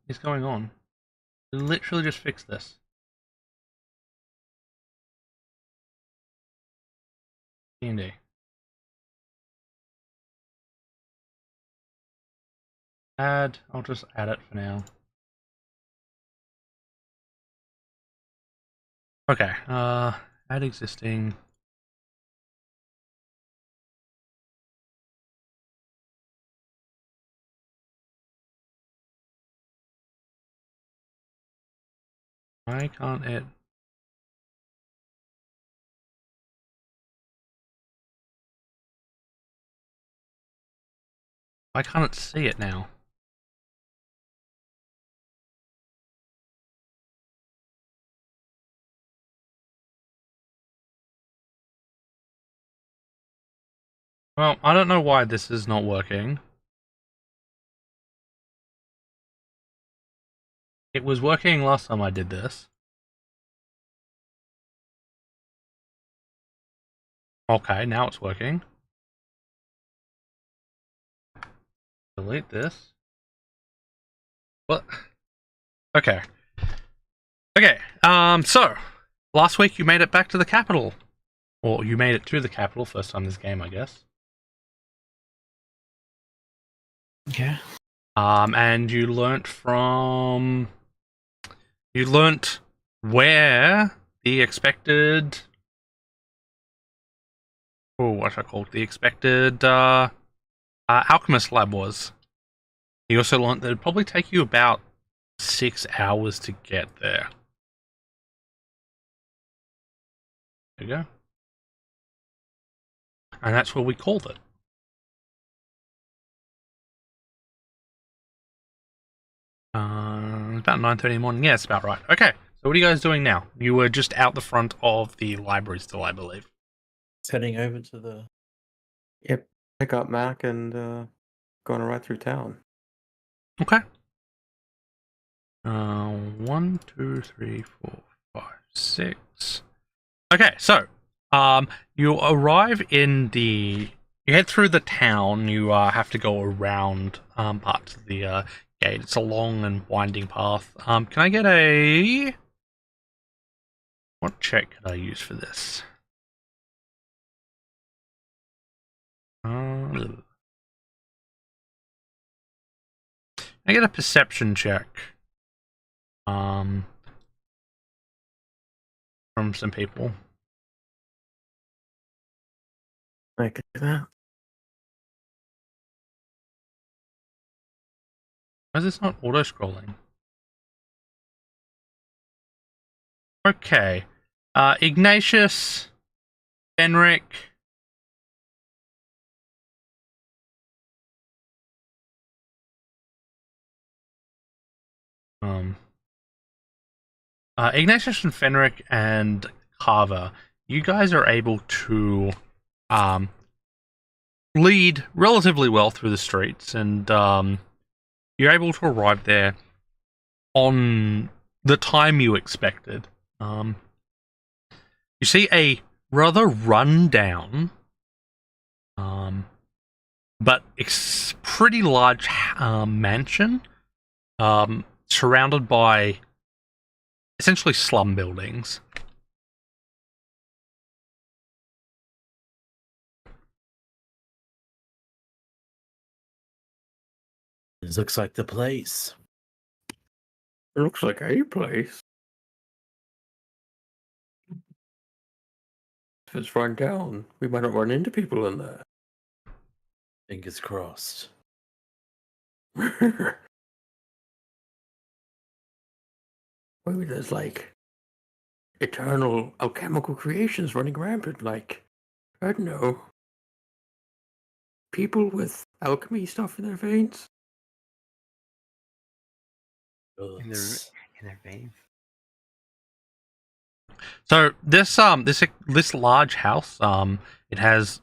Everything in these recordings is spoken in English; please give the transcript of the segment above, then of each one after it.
is going on? We literally just fixed this. D&D. Add. I'll just add it for now. Okay. Add existing. Why can't it? Why can't it see it now? Well, I don't know why this is not working. It was working last time I did this. Okay, now it's working. Delete this. What? Okay. Okay, so, last week you made it back to the capital. Or you made it to the capital, first time this game, I guess. Okay. And you learnt where the expected... Oh, what's that called? The expected, alchemist lab was. You also learnt that it'd probably take you about 6 hours to get there. There you go. And that's where we called it. About 9:30 in the morning. Yeah, it's about right. Okay, so what are you guys doing now? You were just out the front of the library still, I believe. Heading over to the... Yep, pick up Mac and going right through town. Okay. 1, 2, 3, 4, 5, 6. Okay, so you arrive in the. You head through the town. You have to go around parts of the gate. It's a long and winding path. Can I get a? What check could I use for this? I get a perception check. From some people. I can do that. Why is this not auto-scrolling? Okay. Ignatius, Fenric. Ignatius and Fenric and Carver, you guys are able to lead relatively well through the streets, and you're able to arrive there on the time you expected. You see a rather run-down, but pretty large mansion, surrounded by essentially slum buildings. This looks like the place. It looks like a place. If it's run down, we might not run into people in there. Fingers crossed. Maybe there's like eternal alchemical creations running rampant, like, I don't know, people with alchemy stuff in their veins. In their veins. So this large house, it has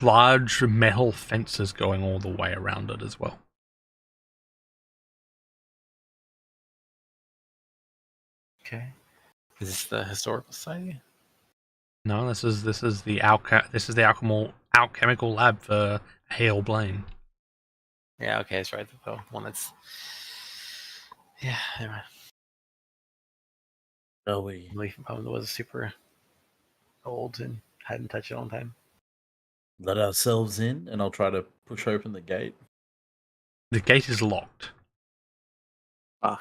large metal fences going all the way around it as well. Okay. Is this the historical society? No, this is the alchemical lab for Hale Blaine. Yeah, okay, that's right. The one that's Yeah, anyway. Are we? Only problem was super old and hadn't touched it all the time. Let ourselves in, and I'll try to push open the gate. The gate is locked. Alright,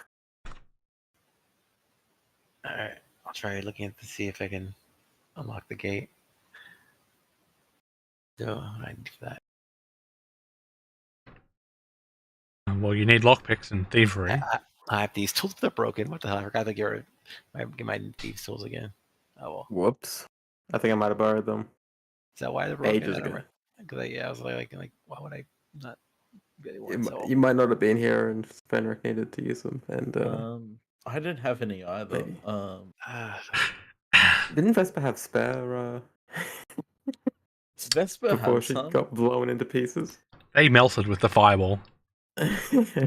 I'll try looking to see if I can unlock the gate. So I do that. Well, you need lockpicks and thievery. I have these tools that are broken. What the hell? I forgot to get my thieves tools again. Oh well. Whoops. I think I might have borrowed them Is that why they're broken? ages ago. Because I was like, why would I not get one? So You might not have been here, and Fenric needed to use them. And I didn't have any either. maybe. Didn't Vespa have spare Vespa before had she some. got blown into pieces? They melted with the fireball. so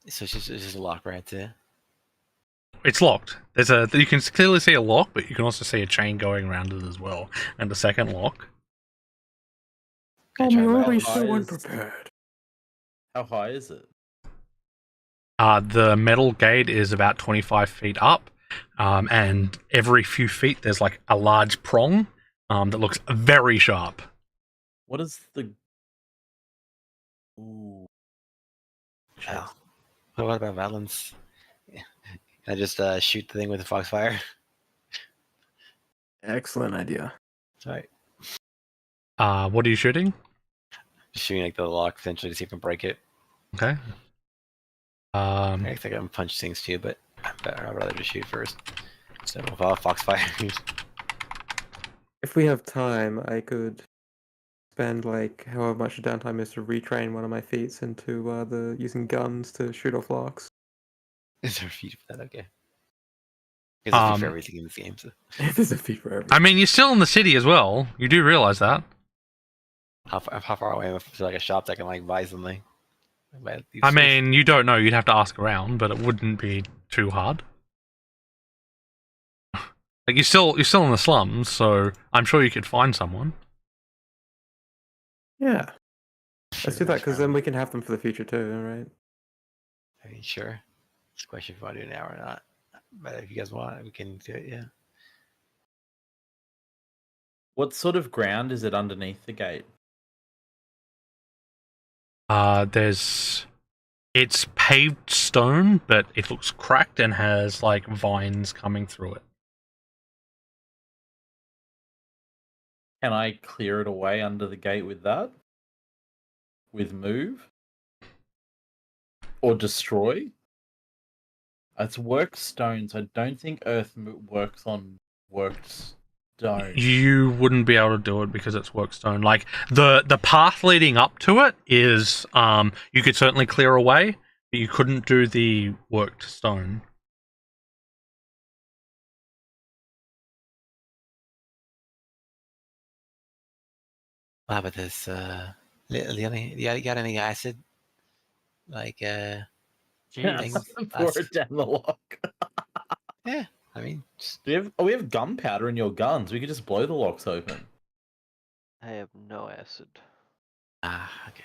it's just a lock right there. It's locked. You can clearly see a lock, but you can also see a chain going around it as well, and a second lock. Can I try my always high so is- unprepared. How high is it? The metal gate is about 25 feet up, and every few feet there's like a large prong that looks very sharp. What is the? Ooh. Wow. What about Valence? Can I just shoot the thing with the foxfire? Excellent idea. Sorry. What are you shooting? Just shooting like the lock potentially to see if I can break it. Okay. I think I can punch things too, but I'd rather just shoot first. So if I'll foxfire. If we have time, I could spend like however much the downtime is to retrain one of my feats into the using guns to shoot off locks. Is there a feat for that? Okay. Because there's a feat for Um, everything in this game. So There's a feat for everything. I mean, you're still in the city as well. You do realize that. how far away am I to like a shop that can like buy something? Buy these I tools? mean, you don't know. You'd have to ask around, but it wouldn't be too hard. Like you're still in the slums, so I'm sure you could find someone. Yeah, Sure, let's do that that's because fine. then we can have them for the future too, all right? I mean, sure. It's a question if I want to do it now or not. But if you guys want, we can do it. Yeah. What sort of ground is it underneath the gate? It's paved stone, but it looks cracked and has like vines coming through it. Can I clear it away under the gate with that? With move? Or destroy? It's worked stones. I don't think earth works on worked stone. You wouldn't be able to do it because it's work stone. Like the path leading up to it is you could certainly clear away, but you couldn't do the worked stone. How about this? Leonie, you got any acid? Like, Jeez. thing? Pour it down the lock. Yeah. I mean, just, We have gunpowder in your guns. We could just blow the locks open. I have no acid. okay.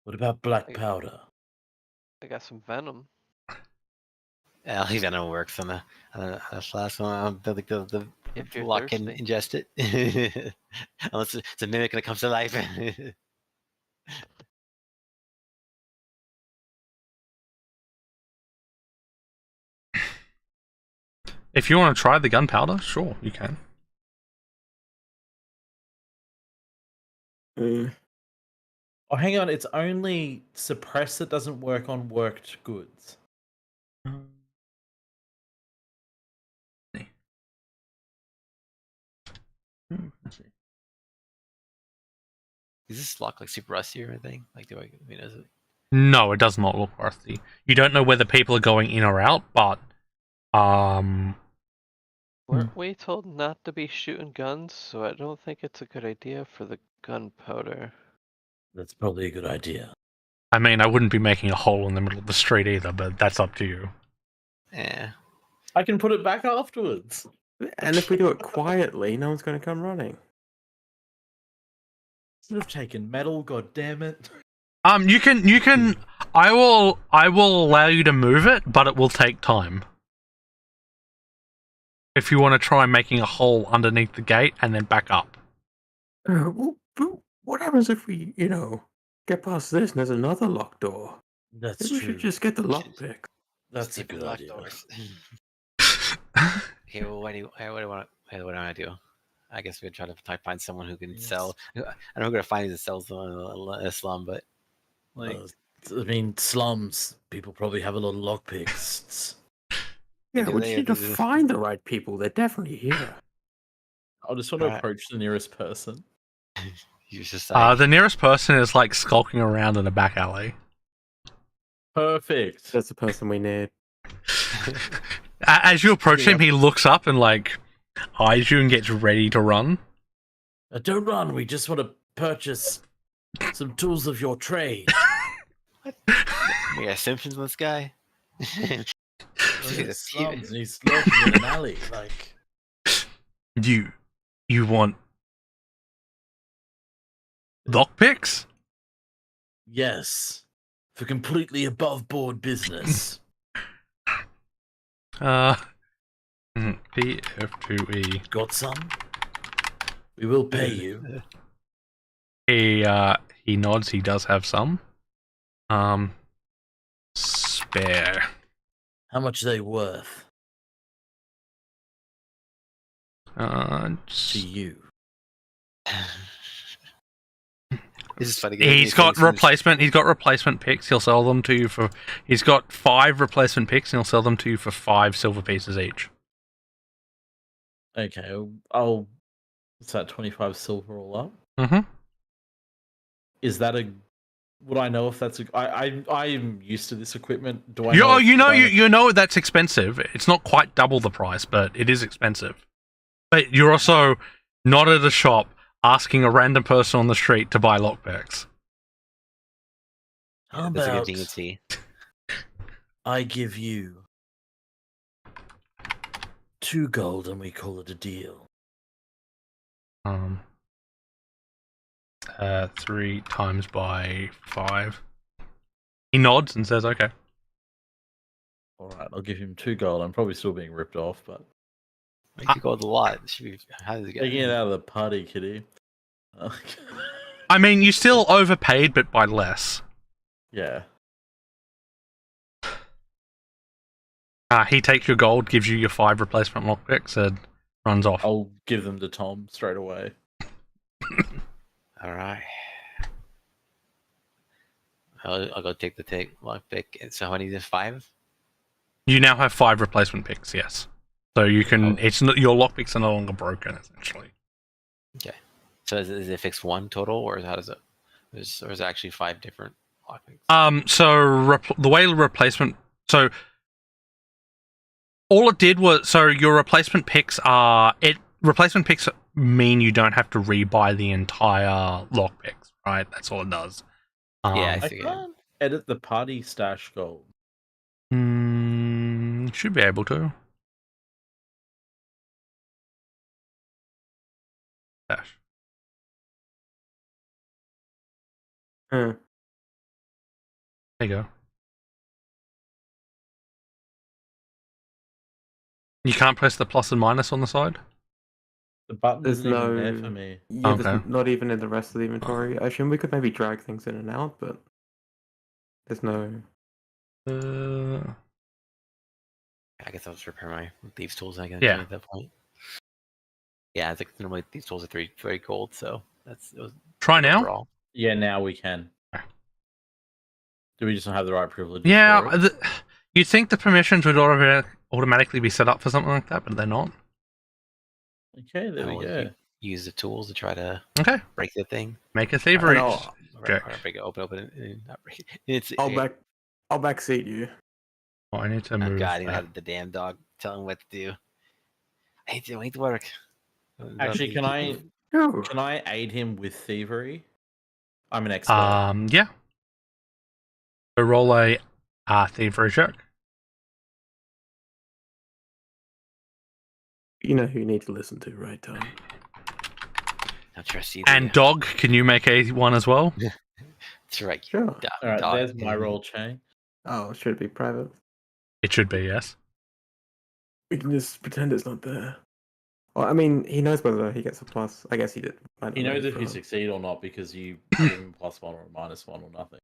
What about black powder? I got some venom. At least I know it works on the last one. I don't think the If you're lock can thirsty. ingest it, unless it's a mimic and it comes to life. If you want to try the gunpowder, sure, you can. Oh, hang on. It's only suppress that doesn't work on worked goods. Is this lock like super rusty or anything? Like, I mean, is it? No, it does not look rusty. You don't know whether people are going in or out, but Weren't we told not to be shooting guns? So I don't think it's a good idea for the gunpowder. That's probably a good idea. I mean, I wouldn't be making a hole in the middle of the street either, but that's up to you. Yeah. I can put it back afterwards. And if we do it quietly, no one's going to come running. Should have taken metal. God damn it! You can. I will allow you to move it, but it will take time. If you want to try making a hole underneath the gate and then back up. What happens if we, get past this and there's another locked door? That's Maybe we should just get the lockpick. That's a Stupid good locked idea. doors. Okay, well, what do I want to do? I guess we're trying to find someone who can Yes. sell. I don't know who we're gonna find who sells in a slum, but like, I mean, slums. People probably have a lot of lockpicks. Yeah, do we they, just or need to do they- find the right people. They're definitely here. I just want to Right. approach the nearest person. you're just like, The nearest person is like skulking around in a back alley. Perfect. That's the person we need. As you approach him, he looks up and like eyes you and gets ready to run. Don't run. We just want to purchase some tools of your trade. we got Simpsons in this guy. He's in the slums and he's lurking in an alley. Like, You want lockpicks? yes, for completely above board business. PF2e. Got some? We will pay you. He nods. He does have some. Spare. How much are they worth to you? This is funny. He's got replacement. He's got replacement picks. He'll sell them to you for. He's got 5 replacement picks, and he'll sell them to you for 5 silver pieces each. Okay, I'll. What's that? 25 silver all up. Mm-hmm. Is that a? Would I know if that's a? I'm used to this equipment. Do I? You know that's expensive. It's not quite double the price, but it is expensive. But you're also not at a shop asking a random person on the street to buy lockpicks. How That's a about good thing to see. I give you 2 gold and we call it a deal. 3 times by 5. He nods and says, "Okay." All right, I'll give him 2 gold. I'm probably still being ripped off, but Make you go a lot. How does it get? taking it out of the party, kitty. I mean, you still overpaid, but by less. Yeah. He takes your gold, gives you your 5 replacement lockpicks, and runs off. I'll give them to Tom straight away. All right. I'll go take the lockpick. So how many is it? 5? You now have 5 replacement picks, yes. So you can. It's not, your lockpicks are no longer broken, essentially. Okay. So is it fixed 1 total, or how does it? Or is it actually 5 different lockpicks? So the way replacement. So all it did was. So your replacement picks are. Replacement picks mean you don't have to rebuy the entire lockpicks, right? That's all it does. Yeah, I see, can't edit the party stash gold. Should be able to. Dash. Huh. There you go. You can't press the plus and minus on the side? The button There's isn't even there no- for me. Yeah, Okay. there's not even in the rest of the inventory. I assume we could maybe drag things in and out, but there's no. I guess I'll just repair my thieves' tools. I guess Yeah. at that point. Yeah, it's like normally thieves' tools are 3 gold, so it was Try now? overall. Yeah, now we can. Do we just not have the right privileges? Yeah, for it? you'd think the permissions would automatically be set up for something like that, but they're not. Okay, there we Well, go. you use the tools to try to Okay, break the thing. make a thievery. No, Okay. Or break it open it, and not break it. It's I'll backseat you. Oh, I need to Oh move. god, you that. have the damn dog telling him what to do. I hate to work. Actually, can No. I aid him with thievery? I'm an expert. Yeah. So roll a thievery check. You know who you need to listen to, right, Tom? Not trust you. And dog, can you make a one as well? That's right. Sure. All right, there's my roll chain. Oh, should it be private? It should be, yes. We can just pretend it's not there. Well, I mean, he knows whether he gets a plus. I guess he did. He knows if you succeed or not because you give him +1 or -1 or nothing.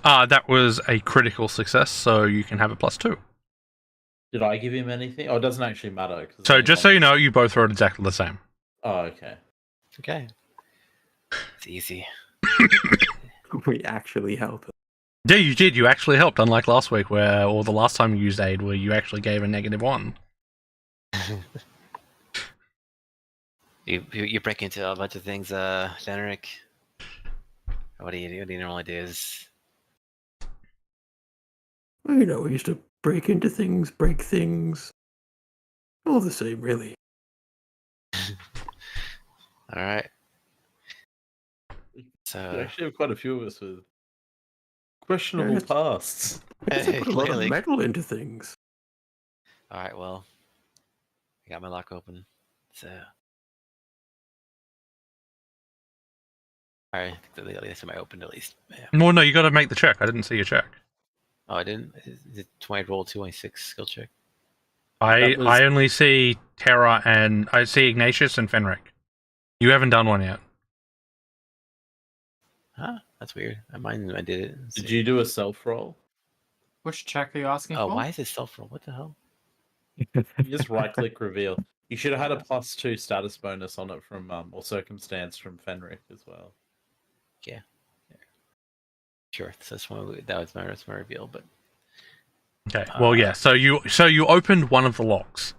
That was a critical success, so you can have a +2. Did I give him anything? Oh, it doesn't actually matter. So just so you know, you both rolled exactly the same. Oh, okay. Okay. It's easy. We actually help. Yeah, you did. You actually helped, unlike last week, or the last time you used aid, where you actually gave a -1. You break into a bunch of things, Fenric. What do you do? What do you normally do? Well, you know, we used to break into things, break things. All the same, really. All right. You So actually have quite a few of us with questionable Yes. pasts. We used to put a lot of Clearly. metal into things. all right. Well, I got my lock open. So all right. I think at least I opened at least. Yeah. Well, no, you got to make the check. I didn't see your check. Oh, I didn't. Is it 20 roll 2.6 skill check? That was- I only see Terra and I see Ignatius and Fenric. You haven't done one yet. Huh? That's weird. I did it. Let's Did see. you do a self roll? Which check are you asking Oh, for? why is it self roll? What the hell? You just right click reveal. You should have had a +2 status bonus on it from or circumstance from Fenric as well. Sure. So that was my reveal, but Okay. Well, yeah. So you opened one of the locks.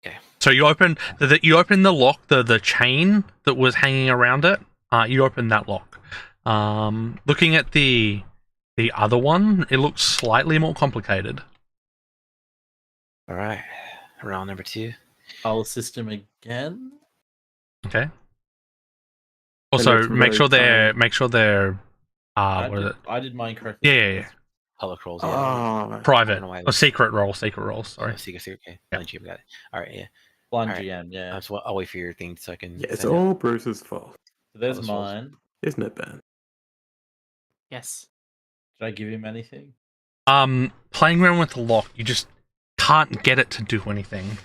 Okay. So you opened the lock, the chain that was hanging around it. You opened that lock. Looking at the other one, it looks slightly more complicated. all right. Round number 2. I'll assist him again. Okay. Also, it's make sure very they're I what is it? did mine correctly. Yeah. Public rolls. Yeah. Oh, I Private don't know why or secret rolls. Sorry. Oh, secret. Okay. Yeah. Blind GM, got it. All right. Yeah. Blind Alright. GM, yeah. I'll wait for your thing so I can. yeah, it's send it. all Bruce's fault, So there's this rolls. mine. isn't it, Ben? Yes. Did I give him anything? Playing around with the lock, you just can't get it to do anything.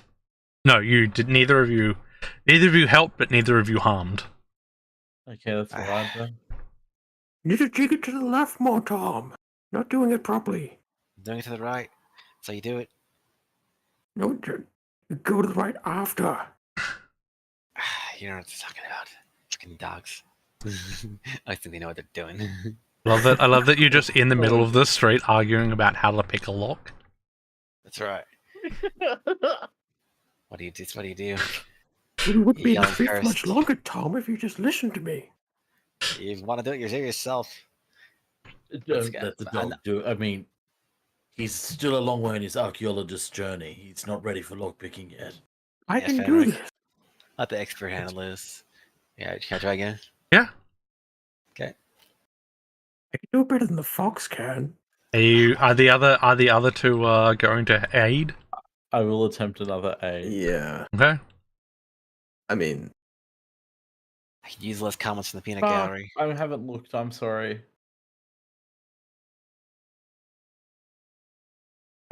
No, you did. Neither of you helped, but neither of you harmed. Okay, that's alright then. You need to jig it to the left more, Tom. Not doing it properly. Doing it to the right. That's how you do it. No, you go to the right after. You know what I'm talking about. Fucking dogs. I think they know what they're doing. I love that you're just in the middle of the street arguing about how to pick a lock. That's right. What do you do? What do you do? We would be in the Yelling street for much first. longer, Tom, if you just listened to me. You want to do it yourself. Don't go. let the dog do it. I mean, he's still a long way in his archaeologist journey. He's not ready for lockpicking yet. I Yeah, can fair do enough. this. Let the expert handle this. Yeah, can I try again? Yeah. Okay. I can do it better than the fox can. Are the other two going to aid? I will attempt another A. Yeah. Okay. I mean, I can use less comments from the peanut Ah, gallery. I haven't looked. I'm sorry.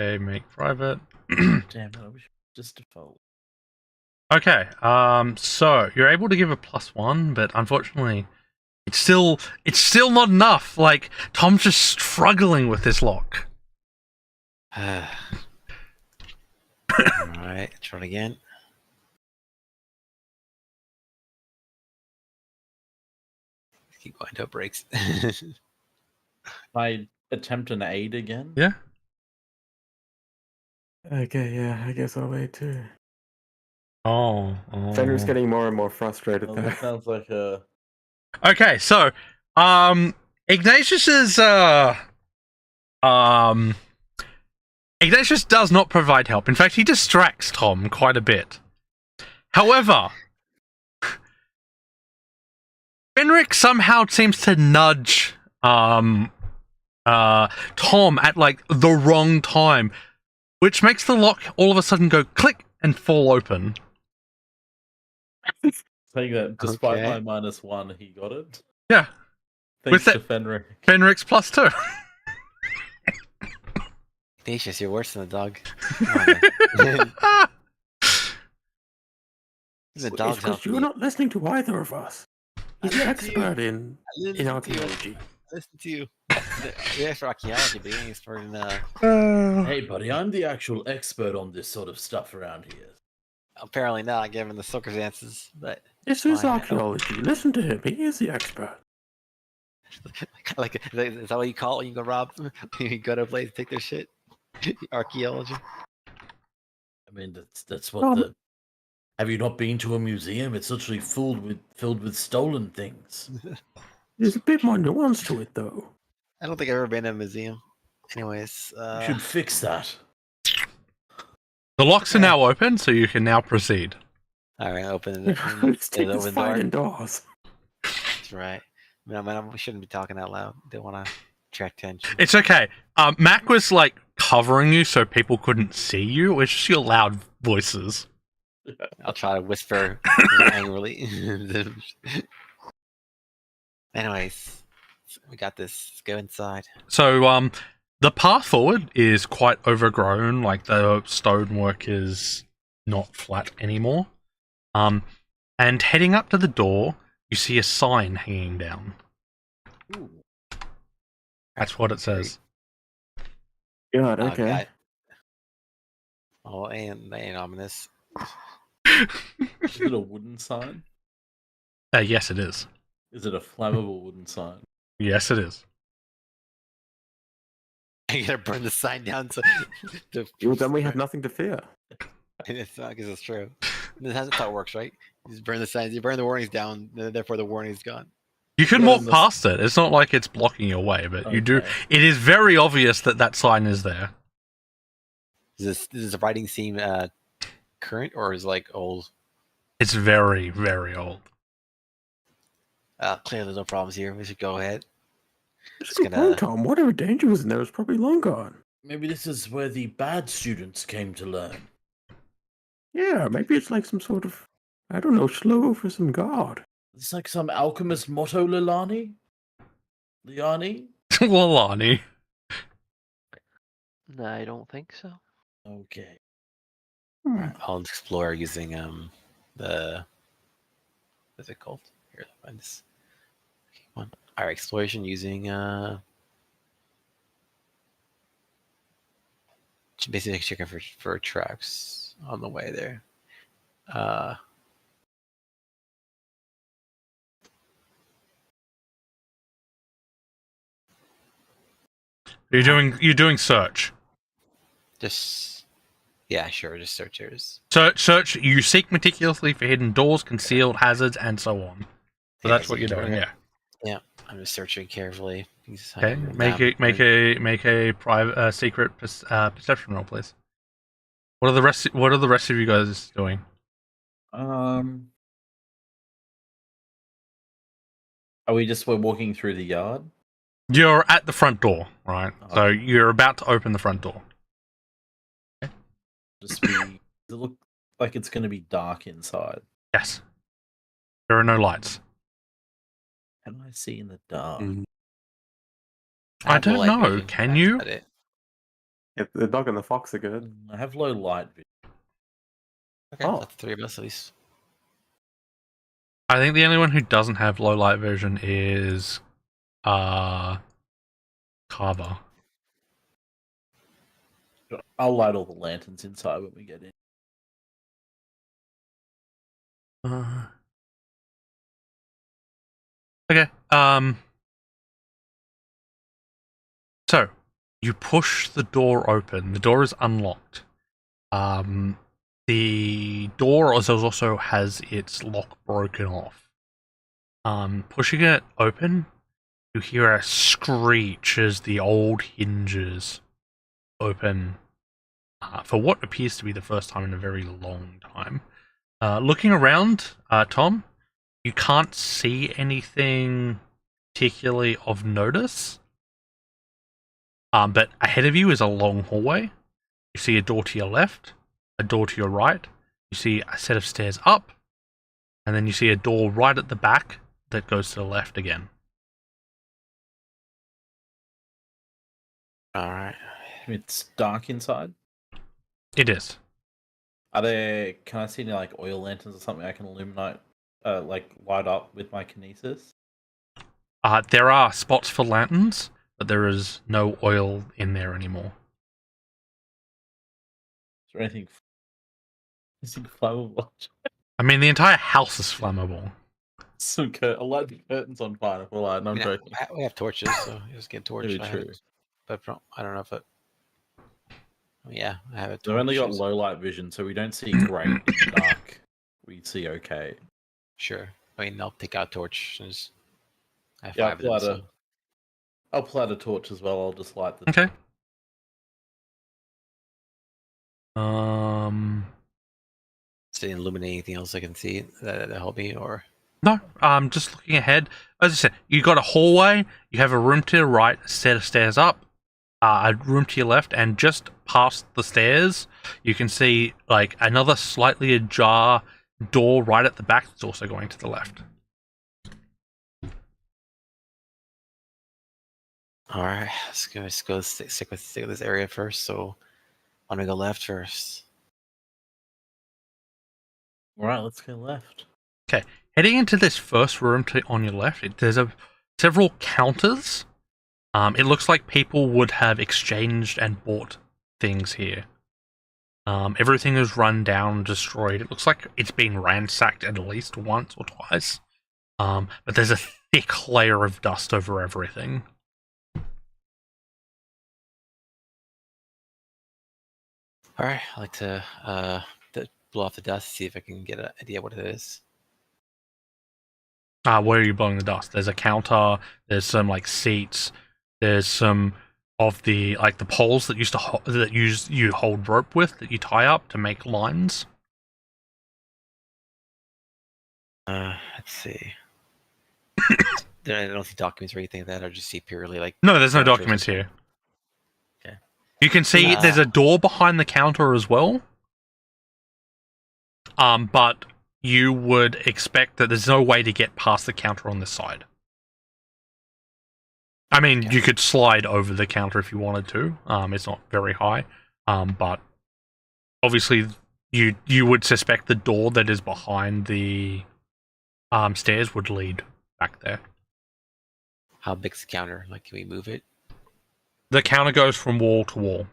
Okay, make private. Damn it! I wish just default. Okay. So you're able to give a +1, but unfortunately, it's still not enough. Like Tom's just struggling with this lock. Alright, try it again. Keep going until it breaks. I attempt an aid again. Yeah. okay, yeah, I guess I'll wait too. Oh. Fenrir's getting more and more frustrated Well, there. that sounds like a. Okay, so Ignatius's Ignatius does not provide help. In fact, he distracts Tom quite a bit. However, Fenric somehow seems to nudge Tom at like the wrong time, which makes the lock all of a sudden go click and fall open. Saying that despite Okay. my -1, he got it. Yeah. Thanks With to Fenric. Fenrix +2. Ignatius, you're worse than the dog. Come on, man. The It's dog's because healthy. you're not listening to either of us. He's an expert in archaeology. Listen to you. You're for archaeology, but you're expert in Hey, buddy, I'm the actual expert on this sort of stuff around here. apparently not, given the circumstances. But This is fine. archaeology. Listen to him. He is the expert. Like, is that what you call it when you go rob? You go to a place, take their shit. Archaeology. I mean, that's what the. Have you not been to a museum? It's literally filled with stolen things. There's a bit more nuance to it, though. I don't think I've ever been to a museum. Anyways, You should fix that. The locks are now open, so you can now proceed. all right, open it. Let's take Open this the fight door. indoors. That's right. We shouldn't be talking out loud. Don't want to attract attention. It's okay. Mac was like covering you so people couldn't see you. It's just your loud voices. I'll try to whisper angrily. Anyways, we got this. Let's go inside. So, the path forward is quite overgrown. Like the stonework is not flat anymore. And heading up to the door, you see a sign hanging down. Ooh. That's what it says. God, Oh, okay. God. Oh, and they ain't ominous. Is it a wooden sign? Yes, it is. Is it a flammable wooden sign? Yes, it is. You gotta burn the sign down to. Well, then we have nothing to fear. It's not because it's true. That's how it works, right? You just burn the signs. You burn the warnings down, therefore the warning's gone. You can Well, walk past it. It's not like it's blocking your way, but you do. Okay. It is very obvious that that sign is there. Does the writing seem current or is it like old? It's very, very old. Clearly, there's no problems here. We should go ahead. It's Just a good gonna- point, Tom. Whatever danger was in there is probably long gone. Maybe this is where the bad students came to learn. Yeah, maybe it's like some sort of, I don't know, slow for some god. It's like some alchemist motto, Liani? Lalani. No, I don't think so. Okay. I'll explore using the what's it called? Here, I'll find this. Okay, one. All right, exploration using basically checking for traps on the way there. You're doing search. Just yeah, sure. Just searchers. Search. You seek meticulously for hidden doors, concealed hazards, and so on. So that's what you're doing. Yeah. Yeah, I'm just searching carefully. Okay. Make a private secret perception roll, please. What are the rest of you guys doing? Are we're walking through the yard? You're at the front door, right? Okay. So you're about to open the front door. Does it look like it's going to be dark inside? Yes. There are no lights. Can I see in the dark? I don't know. Can you? Yeah, the dog and the fox are good. I have low light vision. Okay, Oh. that's 3 of us at least. I think the only one who doesn't have low light vision is Carver. I'll light all the lanterns inside when we get in. Okay. So you push the door open. The door is unlocked. The door also has its lock broken off. Pushing it open, you hear a screech as the old hinges open for what appears to be the first time in a very long time. Looking around, Tom, you can't see anything particularly of notice. But ahead of you is a long hallway. You see a door to your left, a door to your right. You see a set of stairs up, and then you see a door right at the back that goes to the left again. All right. It's dark inside. It is. Are there? Can I see any like oil lanterns or something I can illuminate, like light up with my kinesis? There are spots for lanterns, but there is no oil in there anymore. Is there anything flammable? I mean, the entire house is flammable. I'll light the curtains on fire for light. No, I'm joking. We have torches, so you just get torch. Maybe true. But I don't know if it. Yeah, I have a torch. I've only got low light vision, so we don't see great in the dark. We see okay. Sure. I mean, I'll take out torches. I have Yeah, 5 of them. I'll pull out a torch as well. I'll just light the. Okay. Does it illuminate anything else I can see that help me, or? No, just looking ahead. As I said, you got a hallway, you have a room to the right, a set of stairs up, a room to your left, and just past the stairs, you can see like another slightly ajar door right at the back that's also going to the left. All right, let's go stick with this area first. So, I'm gonna go left first. All right, let's go left. Okay, heading into this first room on your left, there's several counters. It looks like people would have exchanged and bought things here. Everything is run down and destroyed. It looks like it's been ransacked at least once or twice. But there's a thick layer of dust over everything. All right, I like to blow off the dust, see if I can get an idea what it is. Where are you blowing the dust? There's a counter. There's some like seats. There's some of the like the poles that you hold rope with that you tie up to make lines. Let's see. I don't see documents or anything like that. I just see purely like. No, there's no documents here. Okay. You can see there's a door behind the counter as well. But you would expect that there's no way to get past the counter on this side. I mean, you could slide over the counter if you wanted to. It's not very high. But obviously you would suspect the door that is behind the stairs would lead back there. How big's the counter? Like, can we move it? The counter goes from wall to wall.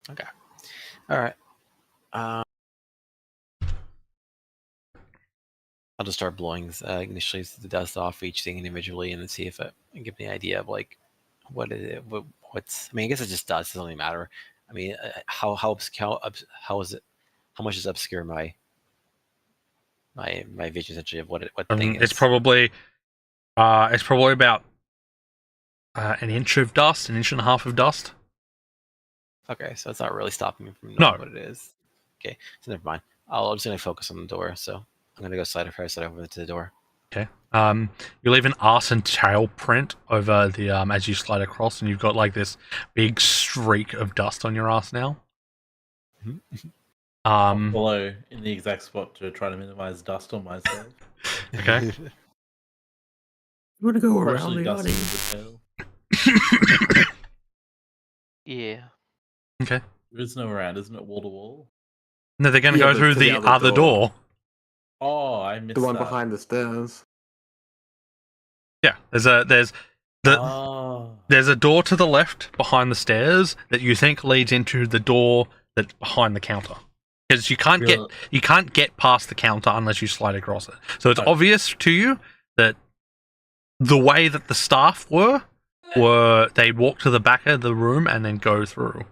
Okay. All right. I'll just start blowing initially the dust off each thing individually, and then see if it can give me an idea of like what's. I mean, I guess it just dust. It doesn't really matter. I mean, how is it? How much does it obscure my vision essentially of what thing is? It's probably about an inch of dust, an inch and a half of dust. Okay, so it's not really stopping me from No. knowing what it is. Okay, so never mind. I'm just gonna focus on the door. So I'm gonna go slide over to the door. Okay. You leave an arse and tail print over the as you slide across, and you've got like this big streak of dust on your ass now. Follow in the exact spot to try to minimize dust on myself. Okay. You want to go around Partially the dusting audience? the tail. Yeah. Okay. There is no around, isn't it? Wall to wall. No, they're going to Yeah, go but through to the the other other door. door. Oh, I missed The one that. behind the stairs. Yeah. There's a door to the left behind the stairs that you think leads into the door that's behind the counter. Because you can't get past the counter unless you slide across it. So it's obvious to you that the way that the staff were they walk to the back of the room and then go through.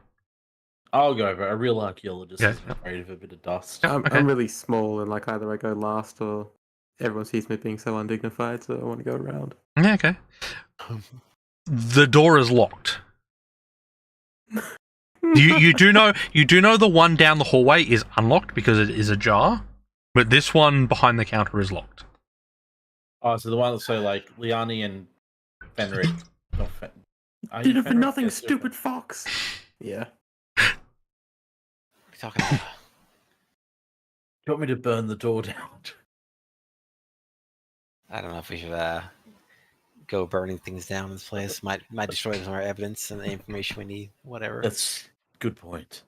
I'll go over. A real archaeologist Okay, is afraid of a bit of dust. I'm really small, and like either I go last or everyone sees me being so undignified, so I want to go around. Yeah, okay. The door is locked. You do know the one down the hallway is unlocked because it is ajar, but this one behind the counter is locked. Oh, so the one that's so like Liani and Fenric. Not Fen- Are Did you it for Fenric? nothing, Yes, you're stupid fox. Yeah. What are you talking about? You want me to burn the door down? I don't know if we should go burning things down in this place. Might destroy some of our evidence and the information we need. Whatever. That's good point.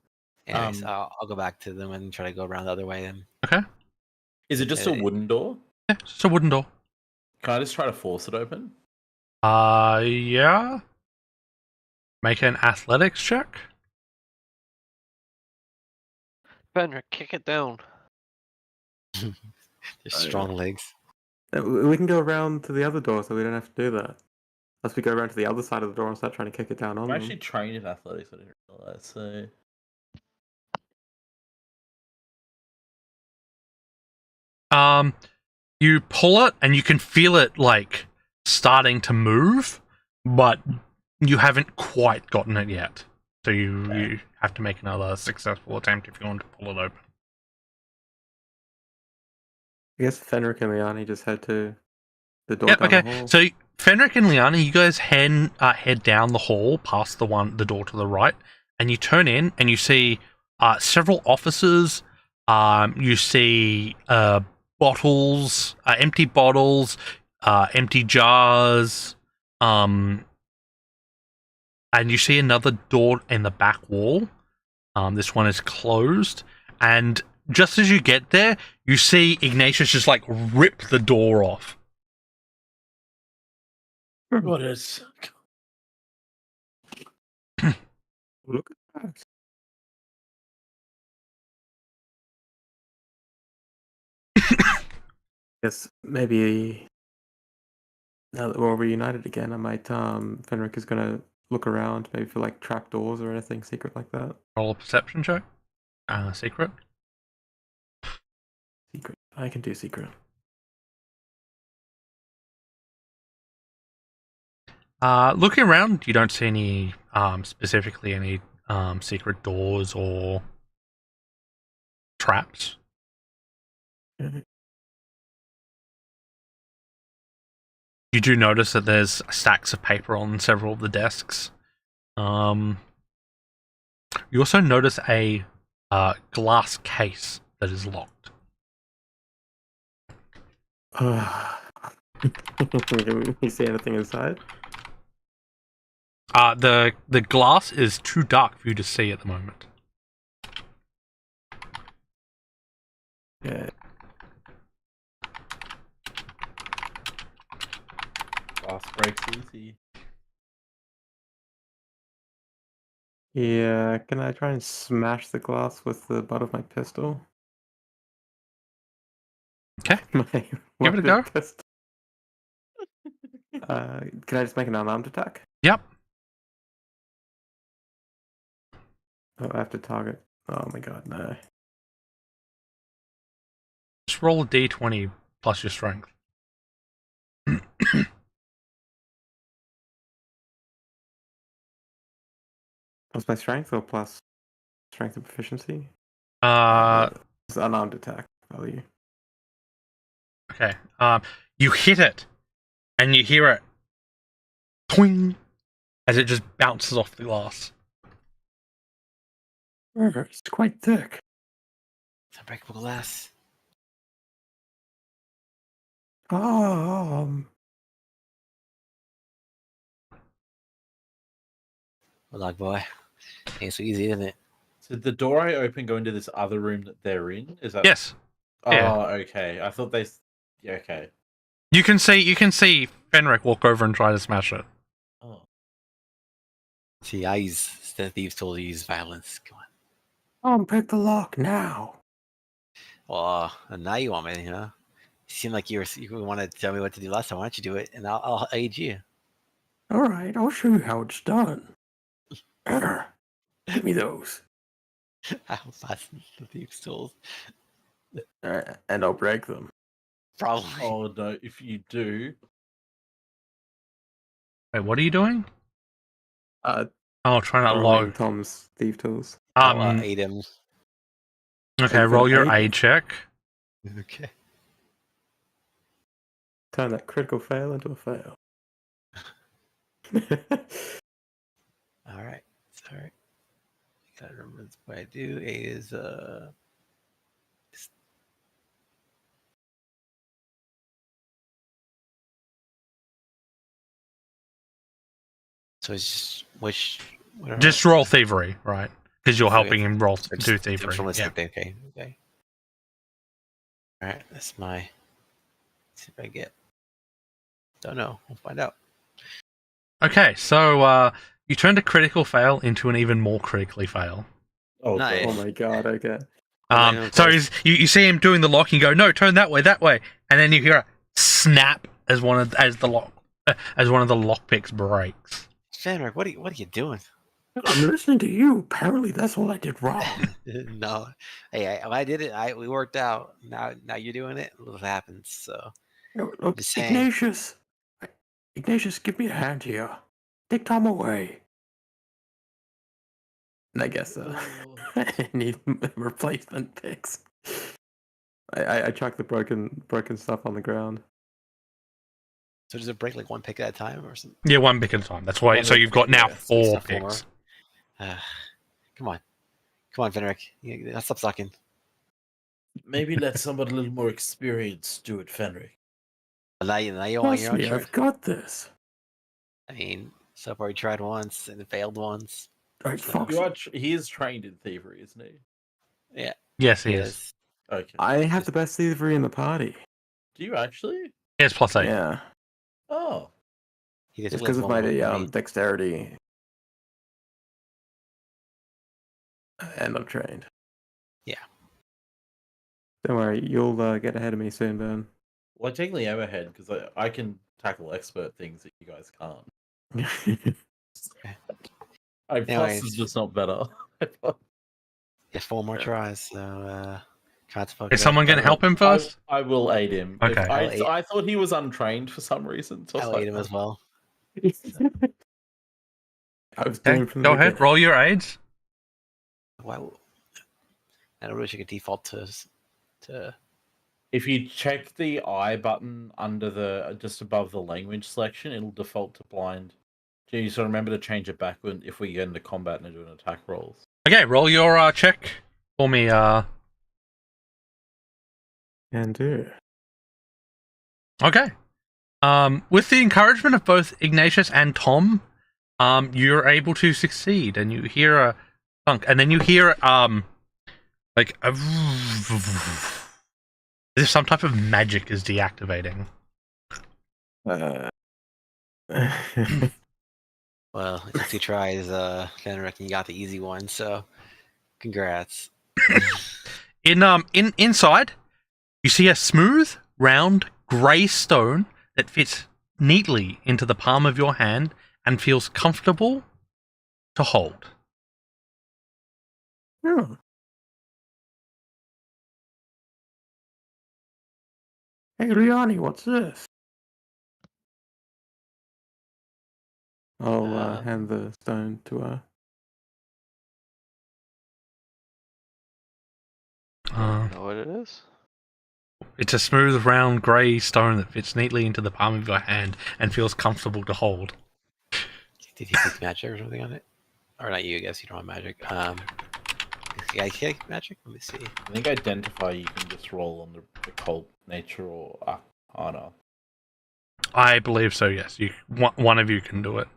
Anyways, I'll go back to them and try to go around the other way then. Okay. Is it just a wooden door? Yeah, it's just a wooden door. Can I just try to force it open? Yeah. Make an athletics check. Fenric, kick it down. They're strong legs. We can go around to the other door, so we don't have to do that. Unless we go around to the other side of the door and start trying to kick it down on I'm them. actually trained in athletics. I didn't realize. So You pull it and you can feel it like starting to move, but you haven't quite gotten it yet. So you have to make another successful attempt if you want to pull it open. I guess Fenric and Liani just head to the door Yep, down okay. the hall. So Fenric and Liani, you guys head down the hall past the door to the right, and you turn in and you see several offices. You see bottles, empty bottles, empty jars, and you see another door in the back wall. This one is closed, and just as you get there, you see Ignatius just like rip the door off. what is? Look at that. Guess maybe now that we're reunited again, I might Fenric is gonna look around, maybe for like trapdoors or anything secret like that. Roll a perception check. Secret. Secret. I can do secret. Looking around, you don't see any specifically any secret doors or traps. Mhm. You do notice that there's stacks of paper on several of the desks. You also notice a glass case that is locked. You see anything inside? The glass is too dark for you to see at the moment. Yeah. Glass breaks easy. Yeah, can I try and smash the glass with the butt of my pistol? Okay. My Give it a go. loaded pistol. Can I just make an unarmed attack? Yep. Oh, I have to target. Oh my god, no. Just roll a d20 plus your strength. Plus my strength or plus strength and proficiency? It's unarmed attack value. Okay. You hit it, and you hear it, twing, as it just bounces off the glass. It's quite thick. It's unbreakable glass. Um, Well, dog boy. Ain't so easy, isn't it? So the door I open go into this other room that they're in. Is that? Yes. Oh, yeah. okay. I thought they. Yeah, okay. You can see Fenric walk over and try to smash it. Oh. See, I use the thieves told to use violence. Come on. unpick the lock now. Well, now you want me, you know? You seem like you wanted to tell me what to do last time. Why don't you do it, and I'll aid you. All right, I'll show you how it's done. Give me those. I'll pass the thieves tools. And I'll break them. Probably. Oh no! If you do, Wait, what are you doing? Trying to rolling log. Tom's thief tools. I'll aid him. Okay, Is roll it your aid? aid check. Okay. Turn that critical fail into a fail. All right. Sorry. Gotta remember what I do. Aid is So it's just which. Whatever. Just roll thievery, right? Because you're Okay. helping him roll So do just thievery. from Yeah. okay. All right, that's my. Let's see if I get. Don't know. We'll find out. Okay, so you turned a critical fail into an even more critically fail. Oh, Nice. Oh God. my god, okay. So you see him doing the lock, and you go, no, turn that way, and then you hear a snap as one of the lockpicks breaks. Fenric, what are you doing? I'm listening to you. Apparently, that's all I did wrong. No, hey, I did it. We worked out. Now you're doing it. What happens? So No, look, Just saying. Ignatius, give me a hand here. Take Tom away. And I guess I need replacement picks. I chuck the broken stuff on the ground. so does it break like one pick at a time or something? Yeah, one pick at a time. That's why. One So pick, you've got now yeah. 4 Four more. picks. Come on, Fenric. Stop sucking. Maybe let somebody a little more experienced do it, Fenric. Now you want Trust your own me, turn. I've got this. I mean, so far you tried once and it failed once. Alright, Fox. He is trained in thievery, isn't he? Yeah, Yes, he is. Okay. I have the best thievery in the party. Do you actually? He has +8. Yeah, Oh. He just it's because of my dexterity. And I'm trained. Yeah. Don't worry, you'll get ahead of me soon, Ben. Well, I technically am ahead because I can tackle expert things that you guys can't. Plus Anyways. is just not better. Yeah, 4 more tries. So can't fuck Is it someone up. going to help him first? I will aid him. Okay. I thought he was untrained for some reason. So I was I'll like, eat him as well. I was doing Okay, from go the ahead. beginning. Roll your aids. Why? I don't really think it default to. If you check the I button under the just above the language selection, it'll default to blind. Gee, so remember to change it back if we get into combat and do an attack rolls. Okay, roll your check for me. Can do. Okay. With the encouragement of both Ignatius and Tom, you're able to succeed, and you hear a thunk, and then you hear like a as if some type of magic is deactivating. Well, it took 2 tries, Fenric, and you got the easy one. So, congrats. Inside, you see a smooth, round, grey stone that fits neatly into the palm of your hand and feels comfortable to hold. Oh. Hey, Riani, what's this? I'll hand the stone to her. Know what it is? It's a smooth, round, grey stone that fits neatly into the palm of your hand and feels comfortable to hold. Did you take magic or something on it? Or not you? I guess you don't have magic. Yeah, I take magic. Let me see. I think identify you can just roll on the cult nature or arcana. I believe so, yes. One of you can do it.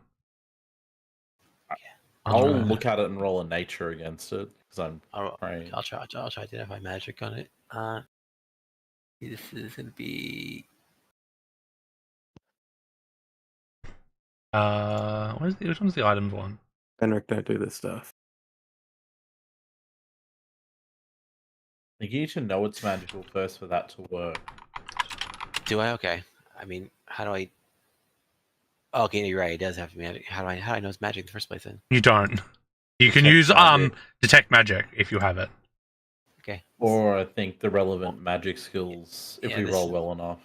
I'll look at it and roll a nature against it because I'll trained. try to identify magic on it. This is gonna be. Which one's the items one? Fenric, don't do this stuff. I think you need to know it's magical first for that to work. Do I? Okay. I mean, how do I? Oh, okay, you're right. It does have to be magic. How do I know it's magic in the first place? Then. You don't. You can Detect use magic. detect magic if you have it. Okay. Or I think the relevant magic skills if Yeah, we this- roll well enough.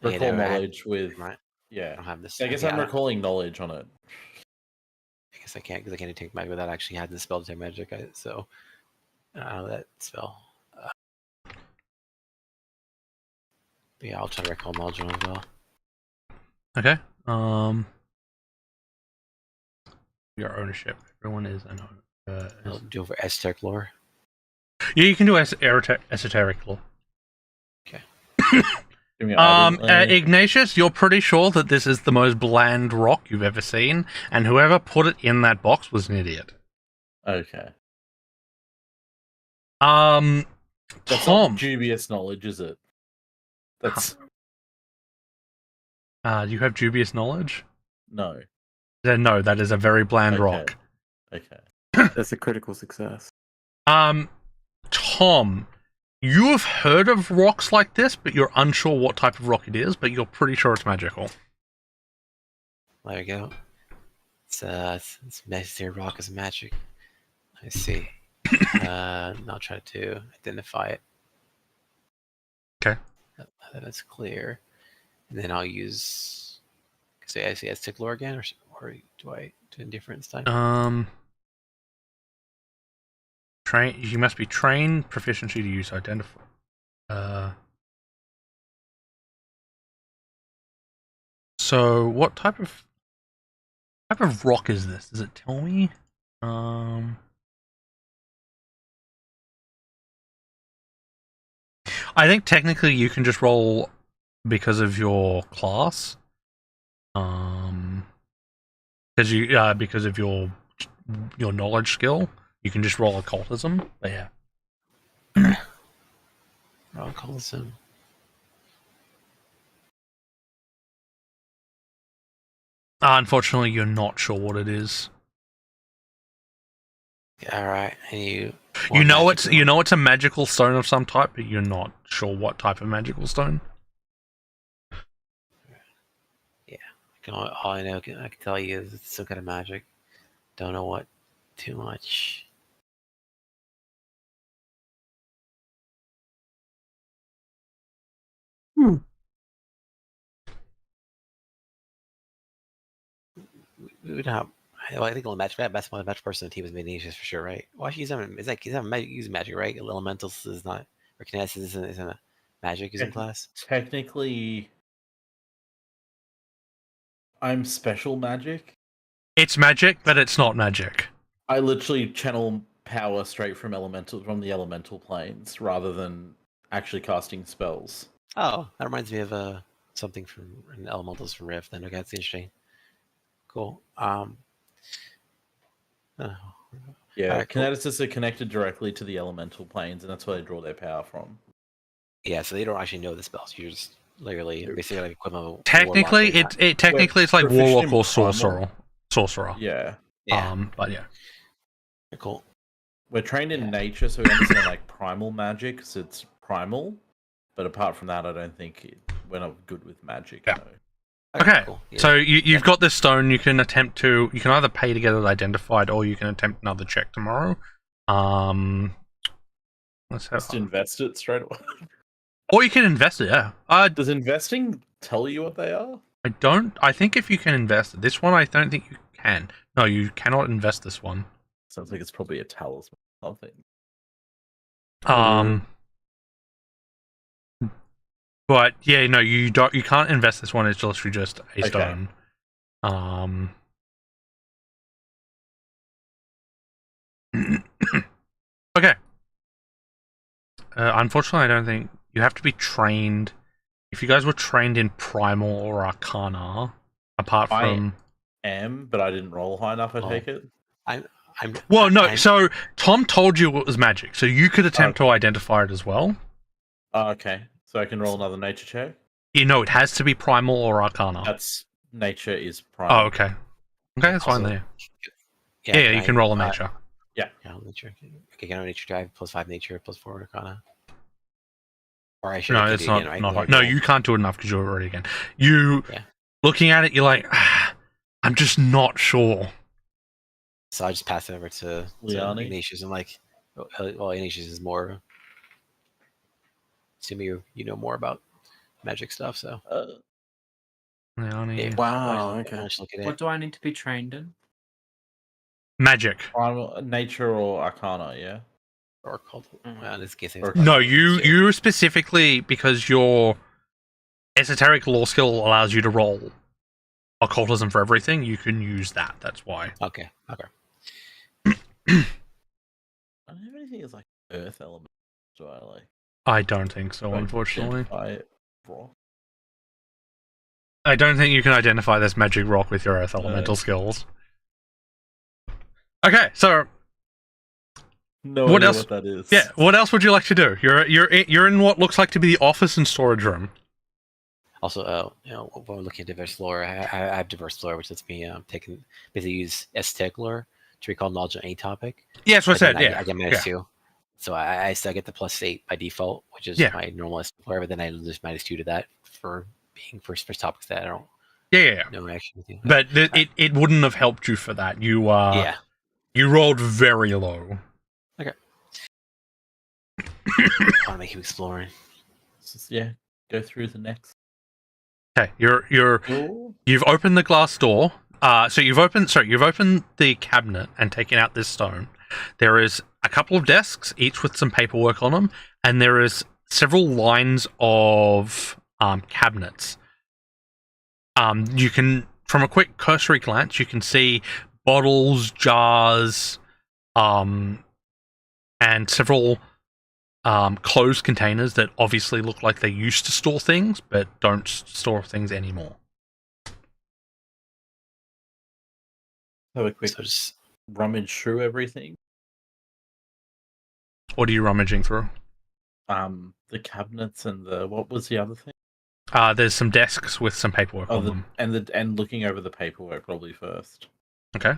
Okay, Recall never had- knowledge with Right. I yeah. don't have this. I guess okay, I'm recalling knowledge on it. I guess I can't because I can't detect magic without actually having the spell detect magic. So I don't know that spell. But yeah, I'll try to recall knowledge on it as well. Okay. Your ownership. Everyone is an owner. I'll do it for esoteric lore. Yeah, you can do esoteric lore. Do Ignatius, you're pretty sure that this is the most bland rock you've ever seen, and whoever put it in that box was an idiot. Okay. That's Tom, not dubious knowledge, is it? That's you have dubious knowledge? no. Then no, that is a very bland Okay. rock. Okay. That's a critical success. Tom, you have heard of rocks like this, but you're unsure what type of rock it is, but you're pretty sure it's magical. There we go. It's necessary rock is magic. I see. I'll try to identify it. Okay. That's clear. And then I'll use. Say I see as Tickler again, or do I do indifference time? You must be trained proficiency to use identify. So what type of rock is this? Does it tell me? I think technically you can just roll because of your class. Because of your knowledge skill, you can just roll occultism. But yeah. Occultism. Unfortunately, you're not sure what it is. All right, and you know it's a magical stone of some type, but you're not sure what type of magical stone. Yeah, all I know, I can tell you is it's some kind of magic. Don't know what too much. We would have. Well, I think the best match person on the team is Ignatius for sure, right? Well, actually, he's not using magic, right? Elementals is not, or kinesis isn't a magic using class. Technically, I'm special magic. It's magic, but it's not magic. I literally channel power straight from the elemental planes rather than actually casting spells. Oh, that reminds me of something from elementals from Rift. Then okay, that's interesting. Cool. Yeah, kineticists are connected directly to the elemental planes, and that's where they draw their power from. Yeah, so they don't actually know the spells. You're just literally basically like equivalent of technically it's like warlock or sorcerer. Yeah. But yeah. Cool. We're trained in nature, so we understand like primal magic, because it's primal. But apart from that, I don't think we're not good with magic. Yeah. No. Okay, cool. Yeah. So you've got this stone. You can either pay to get it identified, or you can attempt another check tomorrow. Let's just invest it straight away. Or you can invest it. Yeah. Does investing tell you what they are? I think if you can invest it, this one I don't think you can. No, you cannot invest this one. Sounds like it's probably a talisman or something. But yeah, no, you can't invest this one. It's literally just a stone. Okay. Unfortunately, I don't think you have to be trained. If you guys were trained in primal or arcana, apart from but I didn't roll high enough. I take it. So Tom told you it was magic, so you could attempt to identify it as well. Okay. So I can roll another nature check? It has to be primal or arcana. Nature is primal. Oh, okay. Okay, that's fine there. Yeah, you can roll a nature. Yeah, nature. Okay, can I nature drive +5 nature +4 arcana? Or I should. No, it's not. Right? No, you can't do it enough because you're already again. Looking at it, you're like, I'm just not sure. So I just pass it over to Ignatius. I'm like, well, Ignatius is more. Assuming you know more about magic stuff, so. Wow. Okay. What do I need to be trained in? Magic. Nature or arcana, yeah. Or called. In this case, no, you specifically, because your esoteric law skill allows you to roll occultism for everything. You can use that. That's why. Okay. I don't have anything as like earth element. Do I like? I don't think so, unfortunately. I don't think you can identify this magic rock with your earth elemental skills. Okay, so No what idea else? what that is. Yeah, what else would you like to do? You're in what looks like to be the office and storage room. Also, when we're looking at diverse lore, I have diverse lore, which lets me basically use aesthetic lore to recall knowledge on any topic. Yeah, that's what I said. I Yeah, get -2, so I still get the +8 by default, which is my normal aesthetic lore. But then I lose -2 to that for being for topics that I don't. Yeah. No action. But it wouldn't have helped you for that. You yeah. You rolled very low. Okay. I want to make you exploring. Yeah, go through the next. Okay, you've opened the glass door. So you've opened the cabinet and taken out this stone. There is a couple of desks, each with some paperwork on them, and there is several lines of cabinets. You can, from a quick cursory glance, you can see bottles, jars, and several closed containers that obviously look like they used to store things, but don't store things anymore. Have a quick rummage through everything. What are you rummaging through? The cabinets and what was the other thing? There's some desks with some paperwork on them. And looking over the paperwork probably first. Okay.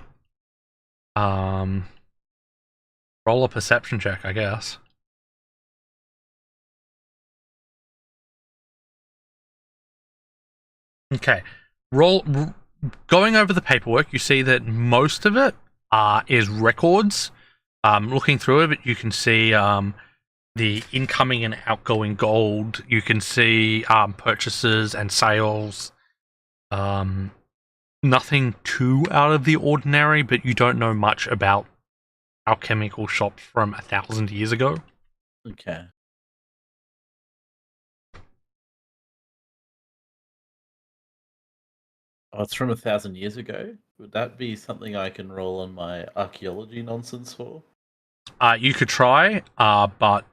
Roll a perception check, I guess. Okay. Going over the paperwork, you see that most of it is records. Looking through it, you can see the incoming and outgoing gold. You can see purchases and sales. Nothing too out of the ordinary, but you don't know much about alchemical shops from 1,000 years ago. Okay. Oh, it's from 1,000 years ago. Would that be something I can roll on my archaeology nonsense for? You could try, but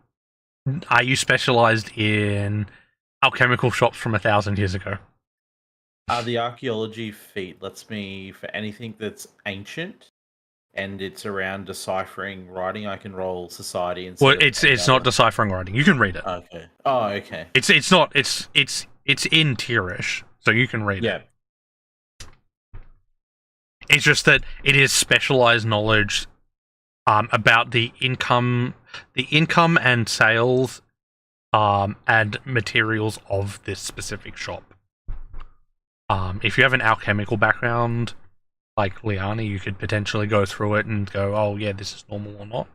are you specialized in alchemical shops from 1,000 years ago? The archaeology feat lets me, for anything that's ancient and it's around deciphering writing, I can roll society and. Well, it's not deciphering writing. You can read it. Okay. Oh, okay. It's in tierish, so you can read it. It's just that it is specialized knowledge about the income and sales and materials of this specific shop. If you have an alchemical background like Liani, you could potentially go through it and go, oh yeah, this is normal or not.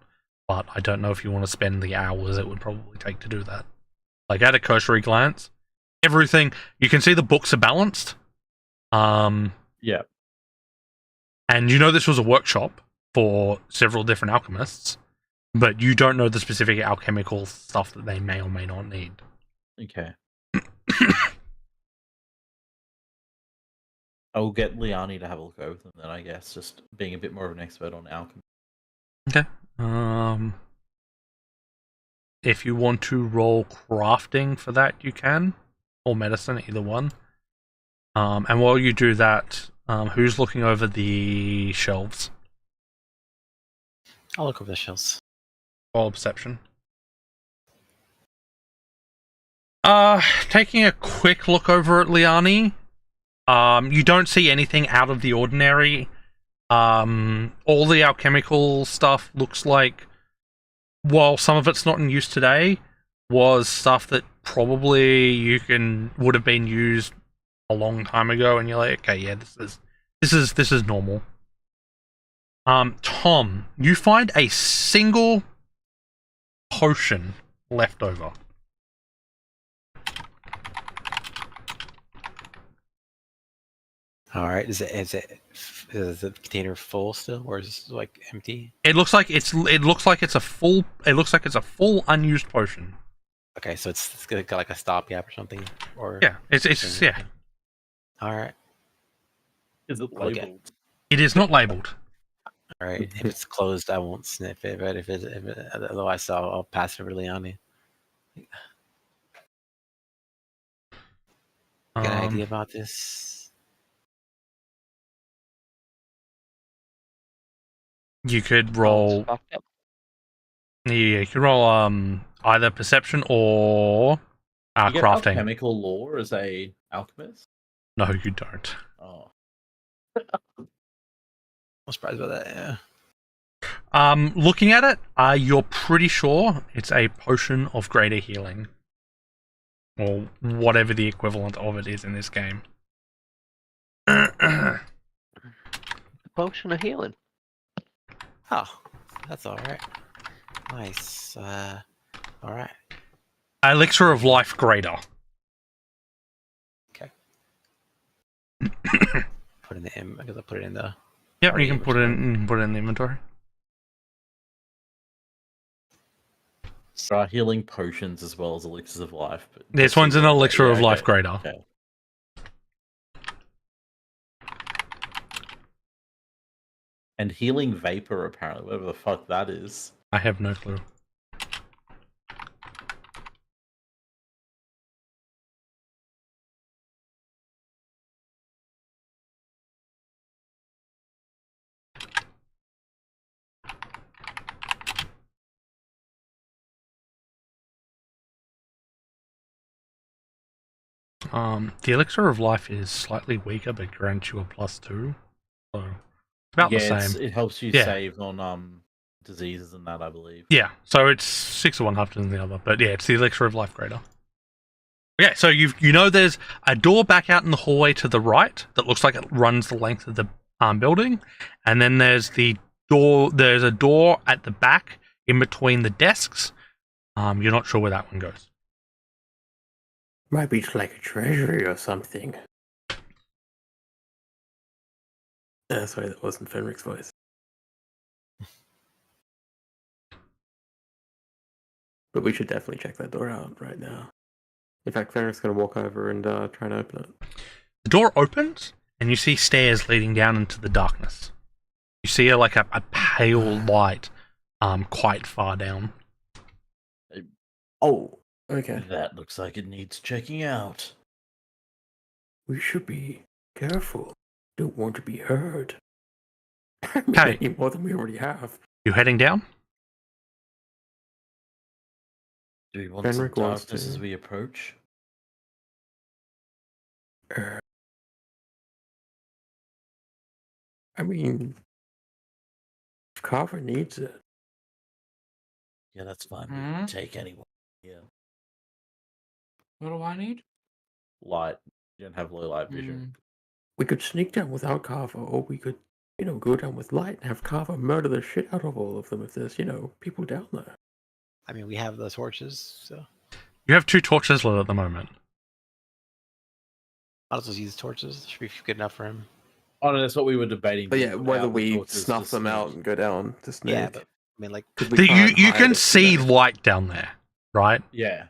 But I don't know if you want to spend the hours it would probably take to do that. Like, at a cursory glance, everything, you can see the books are balanced. Yeah. And you know this was a workshop for several different alchemists, but you don't know the specific alchemical stuff that they may or may not need. Okay. I will get Liani to have a look over them then, I guess, just being a bit more of an expert on alchemy. Okay. If you want to roll crafting for that, you can. Or medicine, either one. And while you do that, who's looking over the shelves? I'll look over the shelves. Roll perception. Taking a quick look over at Liani, you don't see anything out of the ordinary. All the alchemical stuff looks like, while some of it's not in use today, was stuff that probably would have been used a long time ago, and you're like, okay, yeah, this is normal. Tom, you find a single potion left over. All right, is the container full still, or is it like empty? It looks like it's a full unused potion. Okay, so it's got like a stopgap or something, or yeah, it's yeah. All right. Is it labeled? It is not labeled. All right. If it's closed, I won't sniff it. But if otherwise, I'll pass it over to Liani. Got an idea about this? You could Sounds roll. fucked up. Yeah, you could roll either perception or You get crafting. alchemical lore as a alchemist? No, you don't. Oh. I'm surprised about that. Yeah. Looking at it, you're pretty sure it's a potion of greater healing, or whatever the equivalent of it is in this game. Potion of healing. Oh, that's all right. Nice. All right. Elixir of life greater. Okay. Put in the I guess I'll put it in the. Yep, Party you can put it in. You can put it in the inventory. There are healing potions as well as elixirs of life. But This one's an elixir of life greater. Okay. And healing vapor, apparently, whatever the fuck that is. I have no clue. The elixir of life is slightly weaker, but grants you a +2. So about the same. It helps you Yeah. save on diseases and that, I believe. Yeah, so it's 6 of one, half than the other. But yeah, it's the elixir of life greater. Okay, so you know there's a door back out in the hallway to the right that looks like it runs the length of the building, and then there's the door. There's a door at the back in between the desks. You're not sure where that one goes. Might be like a treasury or something. Sorry, that wasn't Fenric's voice. But we should definitely check that door out right now. In fact, Fenric's going to walk over and try and open it. The door opens, and you see stairs leading down into the darkness. You see a pale light, quite far down. Oh, okay. That looks like it needs checking out. We should be careful. Don't want to be heard. I mean, Hey. any more than we already have. You heading down? Do we want some Fenric wants darkness to. as we approach? I mean, if Carver needs it. Yeah, that's fine. We Hmm? can take anyone. Yeah. What do I need? Light. You don't have low light vision. We could sneak down without Carver, or we could, go down with light and have Carver murder the shit out of all of them if there's, people down there. I mean, we have the torches, so You have 2 torches lit at the moment. I'll just use torches. Should be good enough for him. Oh, no, that's what we were debating. But Do yeah, we put whether out the we torches snuff to them out sneak? and go down to sneak. Yeah, but I mean, like, 'Cause we can't You hide can it, see light down there, right? Yeah.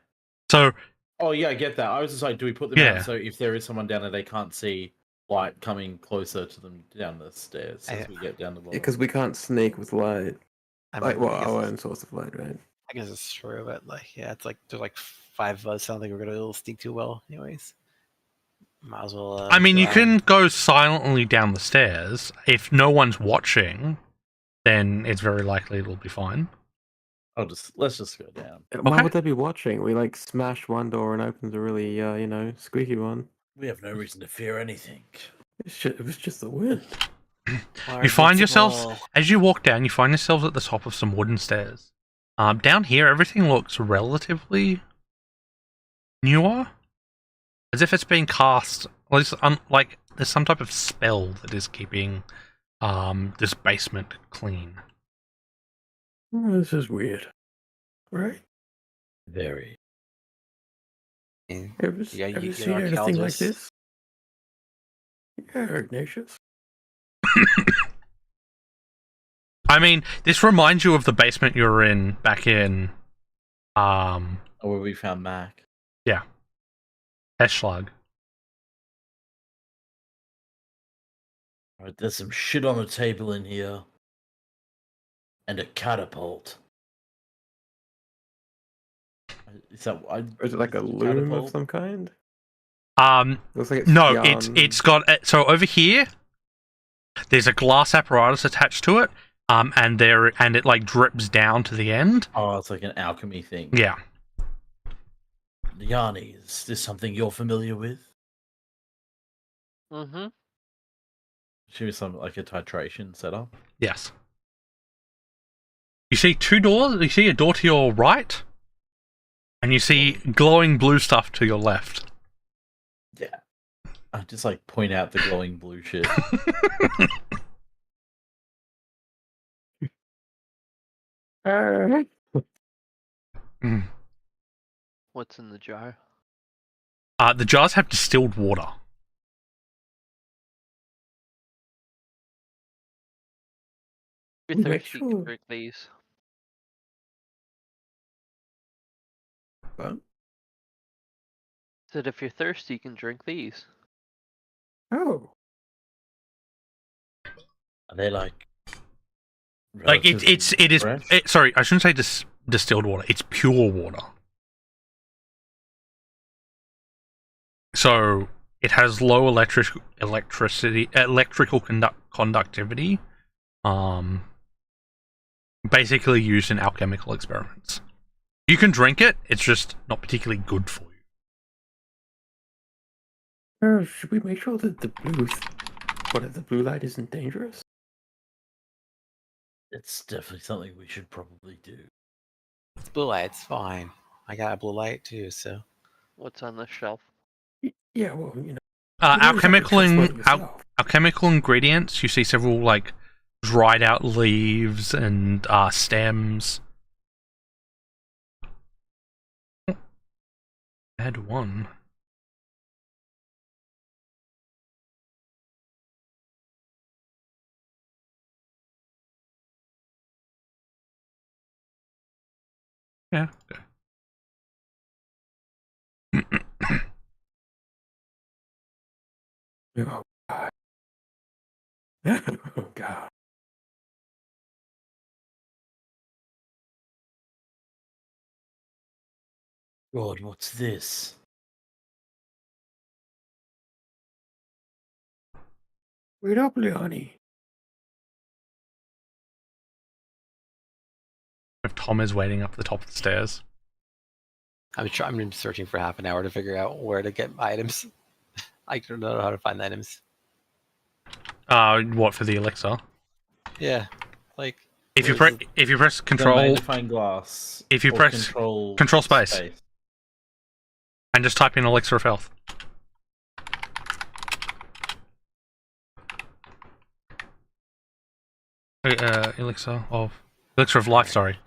So Oh, yeah, I get that. I was just like, do we put them Yeah. out so if there is someone down there, they can't see light coming closer to them down the stairs as we get down the bottom? because we can't sneak with light. I Like, mean, well, I guess our it's- own source of light, right? I guess it's true, but like, yeah, it's like there's like 5 of us. I don't think we're gonna sneak too well, anyways. Might as well. I mean, you go can out. go silently down the stairs. If no one's watching, then it's very likely it'll be fine. Let's just go down. Why Okay. would they be watching? We smash one door and opens a really, squeaky one. We have no reason to fear anything. It was just the wind. We're You find yourselves invincible. as you walk down. You find yourselves at the top of some wooden stairs. Down here, everything looks relatively newer, as if it's been cast. Or like there's some type of spell that is keeping this basement clean. Oh, this is weird, right? Very. Yeah. Ever Yeah, ever you seen anything like archaeologist. this? Yeah, Ignatius. I mean, this reminds you of the basement you were in back in Oh, where we found Mac. Eschlag. Alright, there's some shit on the table in here. And a catapult. Is that Or is it like a is it loom of catapult? some kind? Looks like it's No, yarn. it's got so over here. There's a glass apparatus attached to it, and it like drips down to the end. Oh, it's like an alchemy thing. Yeah. Yanni, is this something you're familiar with? Mm-hmm. Should be something like a titration setup. Yes. You see two doors. You see a door to your right, and you see glowing blue stuff to your left. Yeah. I just like point out the glowing blue shit. What's in the jar? The jars have distilled water. If you're Make thirsty, you sure. can drink these. What? Said if you're thirsty, you can drink these. Oh. Are they like It is. fresh? Sorry, I shouldn't say distilled water. It's pure water. So it has low electrical conductivity. Basically used in alchemical experiments. You can drink it. It's just not particularly good for you. Should we make sure that the blue light isn't dangerous? It's definitely something we should probably do. It's blue light. It's fine. I got a blue light too, so. What's on the shelf? Yeah, well, you know. Alchemical ingredients. You see several like dried out leaves and stems. Add one. Yeah. Oh God. Oh God. God, what's this? Wait up, Leonie. If Tom is waiting up the top of the stairs. I've been searching for half an hour to figure out where to get items. I don't know how to find items. What for the elixir? Yeah, like If you press The control, magnifying glass. if you or press control space. And just type in elixir of health. Elixir of life. Sorry.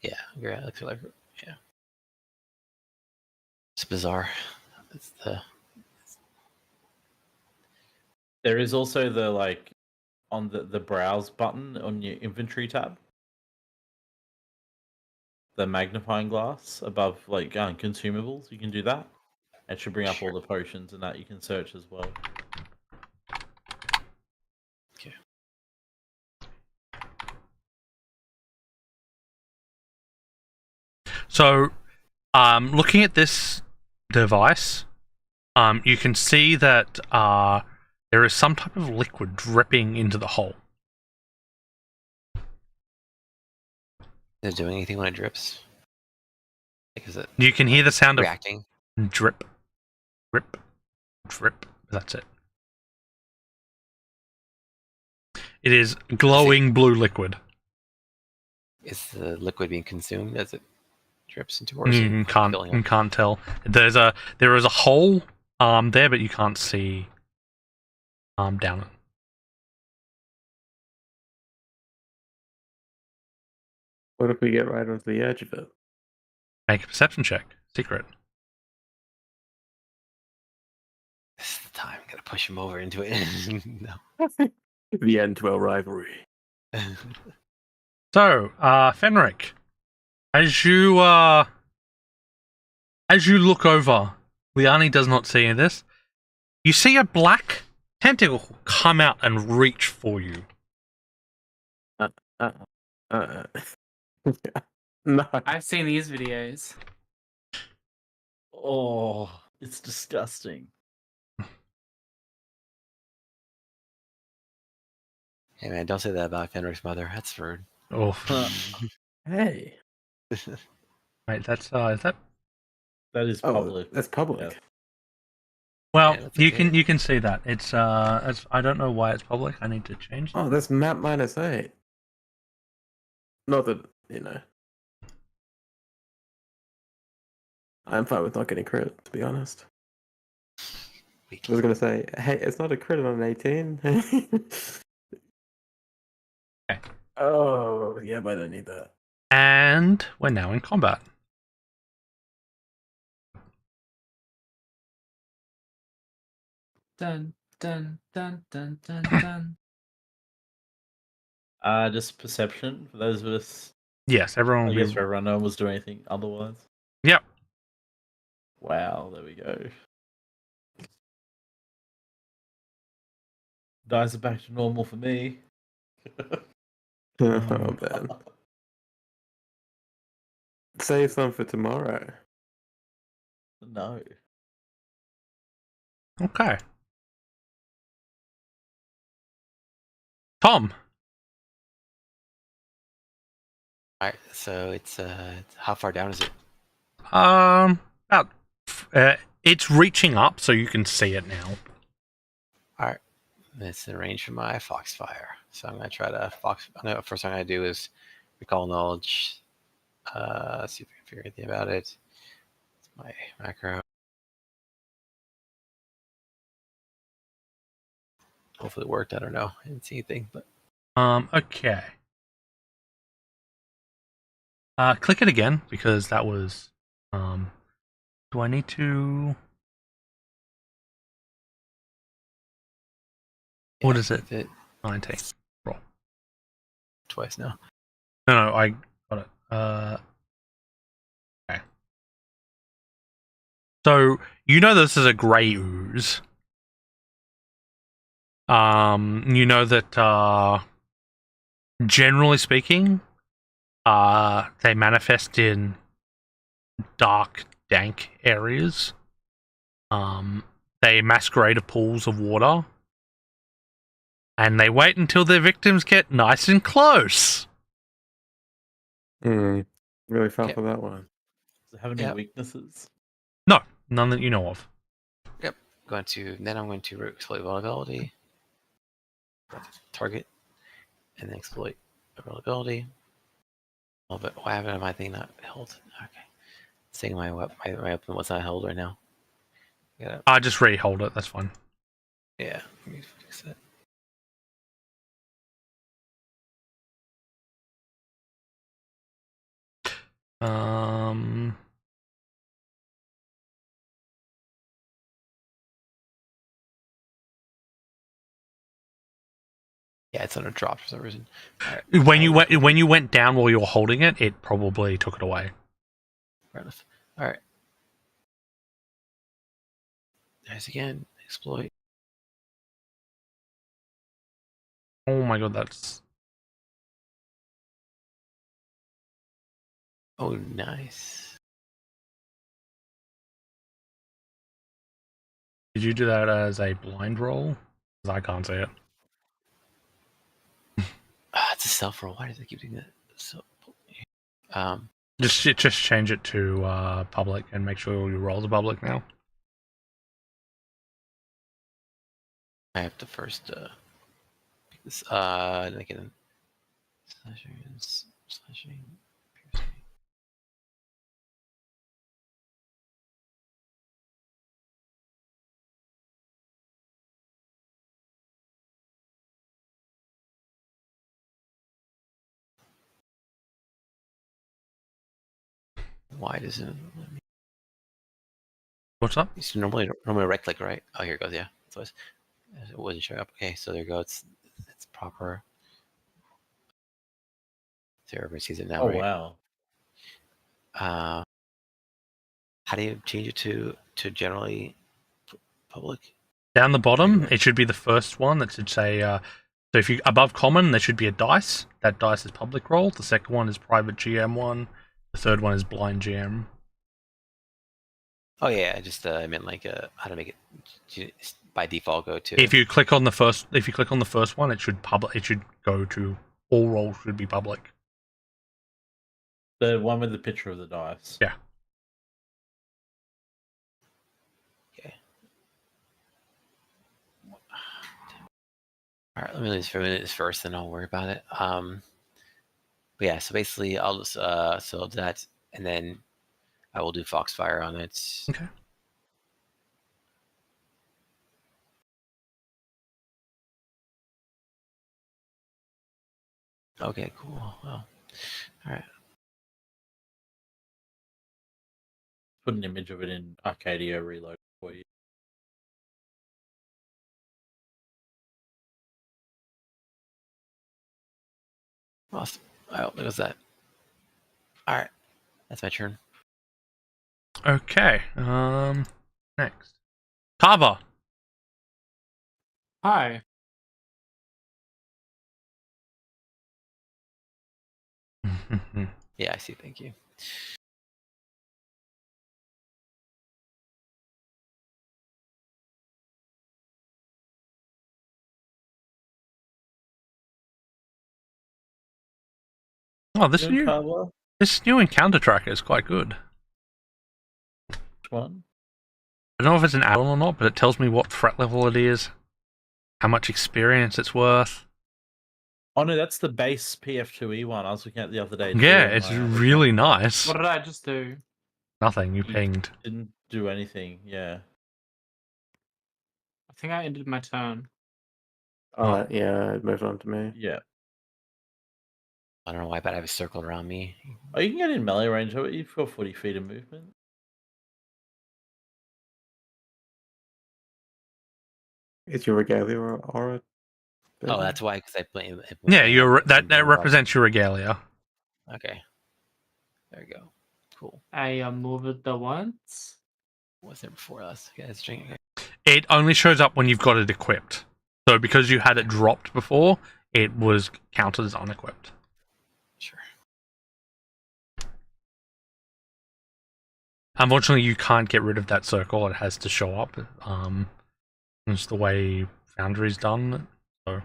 yeah, yeah. It's bizarre. It's the There is also the like on the browse button on your inventory tab. The magnifying glass above like consumables. You can do that. It should bring up all the potions and that you can search as well. okay. So, looking at this device, you can see that there is some type of liquid dripping into the hole. Is it doing anything when it drips? Like, is it You can hear the sound reacting? of drip, drip, drip. That's it. It is glowing blue liquid. Is the liquid being consumed as it drips into, or is it You filling up? can't tell. There is a hole there, but you can't see down it. What if we get right onto the edge of it? Make a perception check. Secret. This is the time. Gotta push him over into it. No. The end to our rivalry. So, Fenric, as you look over, Liani does not see this. You see a black tentacle come out and reach for you. No. I've seen these videos. Oh, It's disgusting. Hey man, don't say that about Fenric's mother. That's rude. Oh, Hey. wait, that's is that? That is Oh, public. that's public. Yeah. Well, Yeah, that's you okay. can see that it's I don't know why it's public. I need to change that. Oh, that's map -8. Not that, you know. I'm fine with not getting credit, to be honest. Weak. I was gonna say, hey, it's not a credit on an 18. Okay. Oh, yeah, but I don't need that. And we're now in combat. Dun dun dun dun dun dun. Just perception for those of us. Yes, everyone I will guess be. for everyone, no one was doing anything otherwise. Yep. Wow, there we go. Dice are back to normal for me. Oh, man. Save some for tomorrow. No. Okay. Tom. Alright, so it's how far down is it? About. It's reaching up, so you can see it now. Alright. It's in range for my Foxfire. So I'm gonna try to first thing I'm gonna do is recall knowledge. See if I can figure anything about it. It's my macro. Hopefully it worked. I don't know. I didn't see anything, but Okay. Click it again because that was. Do I need to? What is it? it 19. Roll. twice now. No, I got it. Okay. So you know this is a grey ooze. You know that generally speaking, they manifest in dark, dank areas. They masquerade as pools of water. And they wait until their victims get nice and close. Really fell Okay. for that one. Does it have any Yep. weaknesses? No, none that you know of. Then I'm going to exploit vulnerability. Target. And then exploit vulnerability. Oh, but why haven't my thing not held? Okay. Saying my weapon was not held right now. I just re-hold it, that's fine. Yeah, let me fix that. Yeah, it's on a drop for some reason. Right. When you went down while you were holding it, it probably took it away. Fair enough. All right. Nice again. Exploit. Oh my god, that's... Oh, nice. Did you do that as a blind roll? Because I can't see it. It's a self roll. Why does it keep doing that? So, Just change it to public and make sure all your rolls are public now. I have to first pick this. Make it slashing. Piercing. Why doesn't it let me? What's up? It's normally right click, right? Oh, here it goes. Yeah, so it wasn't showing up. Okay, so there you go. It's proper. So everybody sees it now, Oh, right? wow. How do you change it to generally public? Down the bottom, it should be the first one that should say... so if you above common, there should be a dice. That dice is public roll. The second one is private GM one. The third one is blind GM. Oh yeah, I just I meant like how to make it by default go to. If you click on the first one, it should go to all roles should be public. The one with the picture of the dice. Yeah. Okay. All right, let me leave this first, and I'll worry about it. But yeah, so basically, I'll just so I'll do that, and then I will do Foxfire on it. Okay. Okay, cool. Well, all right. Put an image of it in Arcadia reload for you. Awesome. Oh, look at that. All right, that's my turn. Okay. Next, Kava. Hi. Yeah, I see. Thank you. Oh, this Doing new cover? this new encounter tracker is quite good. Which one? I don't know if it's an add-on or not, but it tells me what threat level it is, how much experience it's worth. Oh no, that's the base PF2e one I was looking at the other day. Yeah, too, it's on my other really account. nice. What did I just do? Nothing, you You- pinged. Didn't do anything. Yeah. I think I ended my turn. Oh, yeah, it moved on to me. Yeah. I don't know why, but I have a circle around me. Oh, you can get in melee range. You've got 40 feet of movement. Is your regalia or aura? Oh, that's why, because I play. Yeah, that represents your regalia. Okay. There we go. Cool. I move it the once. What's there before us? Okay, let's drink. It only shows up when you've got it equipped. So because you had it dropped before, it was counted as unequipped. Sure. Unfortunately, you can't get rid of that circle. It has to show up. It's the way Foundry's done. So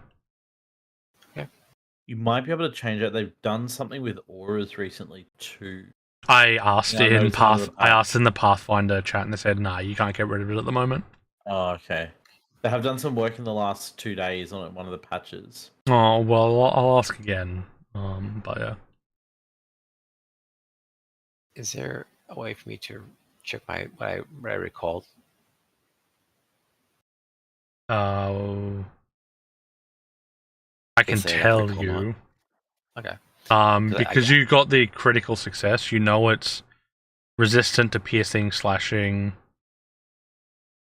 You might be able to change it. They've done something with auras recently too. I asked Yeah, I in noticed one of the I asked in the Pathfinder chat, and they said, "Nah, you can't get rid of it at the moment." Oh, okay. They have done some work in the last 2 days on one of the patches. Oh well, I'll ask again. But yeah. Is there a way for me to check what I recalled? I can Is there a tell critical you. Okay. Because you got the critical success, you know it's resistant to piercing, slashing.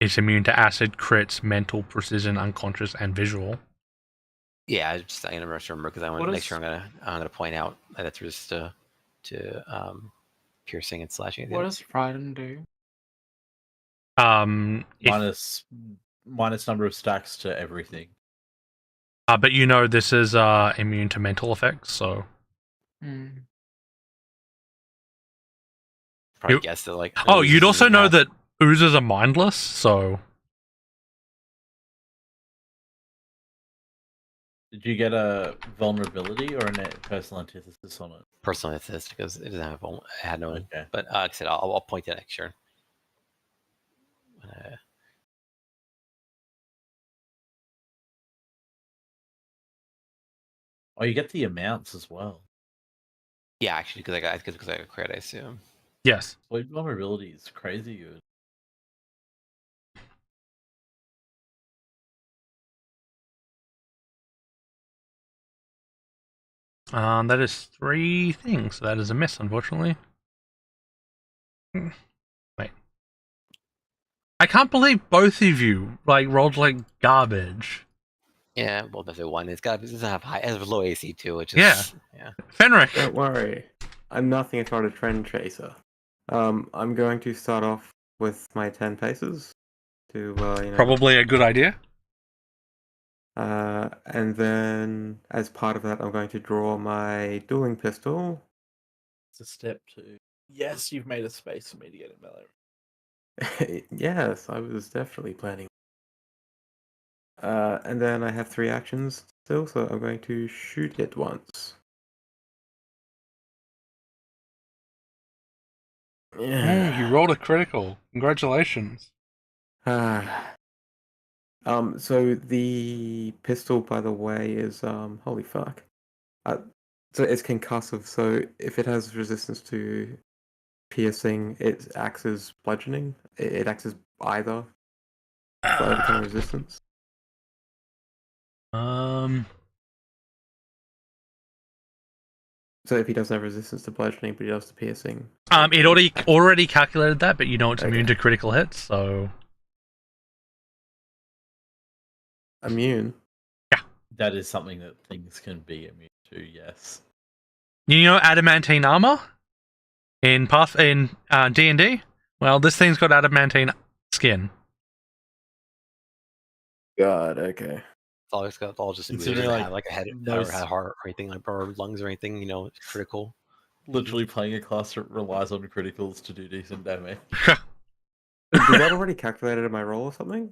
It's immune to acid, crits, mental, precision, unconscious, and visual. Yeah, I'm gonna remember because I want to make sure I'm gonna point out that it's resistant to piercing and slashing. What does Frighten do? Minus number of stacks to everything. But you know this is immune to mental effects, so. Probably guessed it like. Oh, you'd also know that oozes are mindless, so. Did you get a vulnerability or a personal antithesis on it? Personal antithesis because it doesn't have. I had no. Okay. But like I said, I'll point that next turn. Oh, you get the amounts as well. Yeah, actually, because I got credit, I assume. Yes. Well, vulnerability is crazy good. That is 3 things. That is a miss, unfortunately. Wait. I can't believe both of you rolled like garbage. Yeah, well, that's one. It doesn't have high, it has low AC too, which is yeah. Fenric. Don't worry, I'm nothing if not a trend chaser. I'm going to start off with my 10 paces to Probably a good idea. and then as part of that, I'm going to draw my dueling pistol. It's a step 2. Yes, you've made a space for me to get in melee. Yes, I was definitely planning. And then I have 3 actions still, so I'm going to shoot it once. Ooh, you rolled a critical. Congratulations. Ah. So the pistol, by the way, is holy fuck. So it's concussive. So if it has resistance to piercing, it acts as bludgeoning. It acts as either for overcoming resistance. So if he doesn't have resistance to bludgeoning, but he does to piercing. It already calculated that, but you know it's immune to critical hits, so Immune. That is something that things can be immune to, yes. You know adamantine armor in D&D. Well, this thing's got adamantine skin. God, okay. It's all just Considering, doesn't like, have like a head most- or a heart or anything like or lungs or anything. You know, it's critical. Literally playing a class that relies on criticals to do decent damage. Did that already calculated in my roll or something?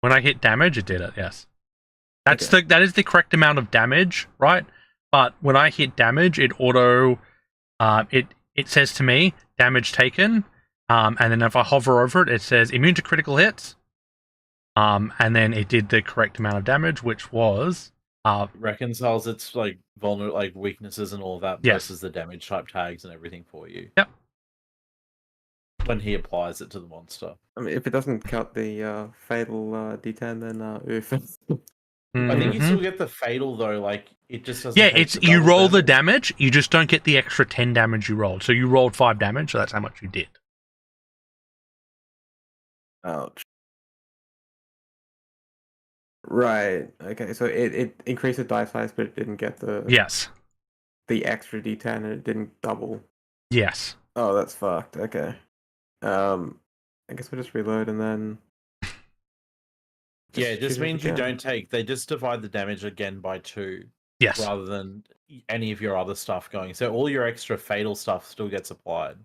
When I hit damage, it did it. Yes, that is the correct amount of damage, right? But when I hit damage, it says to me damage taken, and then if I hover over it, it says immune to critical hits. And then it did the correct amount of damage, which was Reconciles its like vulnerable, like weaknesses and all of that Yes. versus the damage type tags and everything for you. Yep. When he applies it to the monster. I mean, if it doesn't count the fatal D10, then oof. I think you Mhm. still get the fatal though, like it just doesn't Yeah, take it's the you double roll the damage, you just don't get the extra 10 damage you rolled. So you rolled 5 damage, so that's how much you did. Ouch. Right. Okay. So it increased the die size, but it didn't get Yes. the extra D10, and it didn't double. Yes. Oh, that's fucked. Okay. I guess we'll just reload and then. Yeah, it just shoot it means you again. don't take. They just divide the damage again by 2, Yes. rather than any of your other stuff going. So all your extra fatal stuff still gets applied.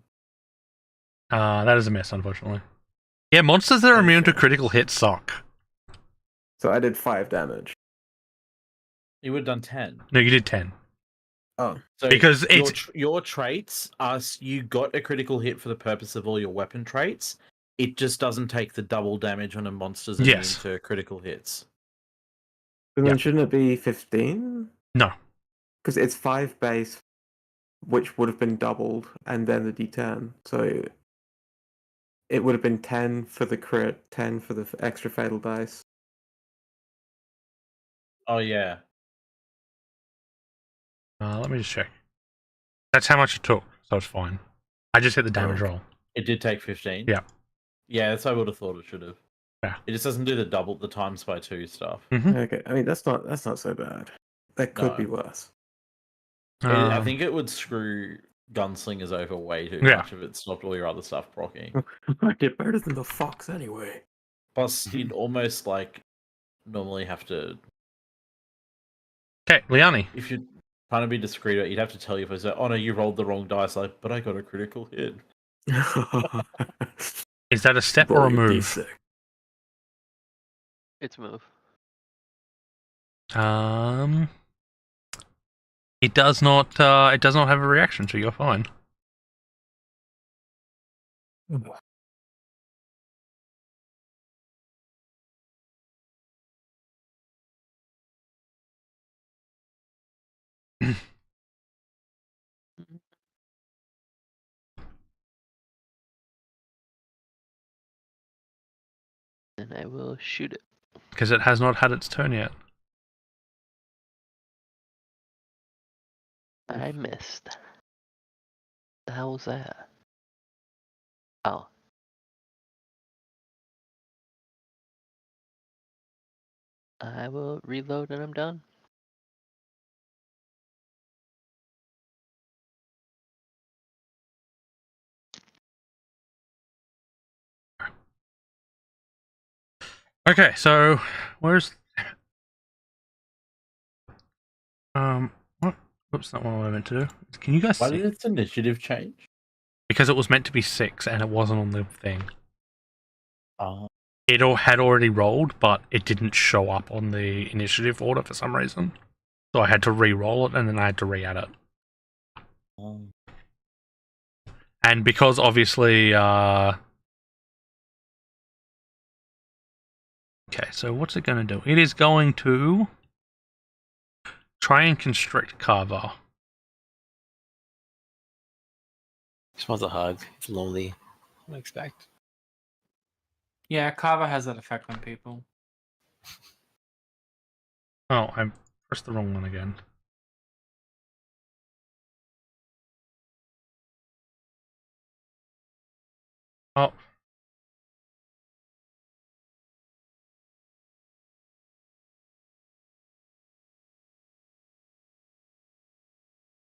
That is a miss, unfortunately. Yeah, monsters that are immune to Okay. critical hits suck. So I did 5 damage. You would have done 10. No, you did 10. Oh. So Because your, it's your traits are you got a critical hit for the purpose of all your weapon traits. It just doesn't take the double damage on a monster's immune Yes. to critical hits. Then Yeah. shouldn't it be 15? No. Because it's 5 base, which would have been doubled, and then the D10. So it would have been 10 for the crit, 10 for the extra fatal dice. Oh yeah. Let me just check. That's how much it took, so it's fine. I just hit the damage okay. roll. It did take 15. Yeah. Yeah, that's what I would have thought it should have. Yeah. It just doesn't do the times by 2 stuff. Mm-hmm. Okay, I mean that's not so bad. That could No. be worse. I think it would screw gunslingers over way too Yeah. much if it stopped all your other stuff proccing. I did better than the fox anyway. Plus, you'd almost like normally have to, Okay, Liani. if you're trying to be discreet, you'd have to tell you if I say, "Oh no, you rolled the wrong dice." Like, but I got a critical hit. Is that a step or a Roll your move? D6. It's a move. It does not have a reaction, so you're fine. And I will shoot it. Because it has not had its turn yet. I missed. The hell was that? Oh. I will reload and I'm done. Okay, so where's what? Whoops, not what I meant to do. Can you guys Why see? did its initiative change? Because it was meant to be 6 and it wasn't on the thing. it all had already rolled, but it didn't show up on the initiative order for some reason. So I had to re-roll it, and then I had to re-add it. And because obviously, okay, so what's it going to do? It is going to try and constrict Carver. Just wants a hug. It's lonely. I expect. Yeah, Kava has that effect on people. Oh, I pressed the wrong one again. Oh.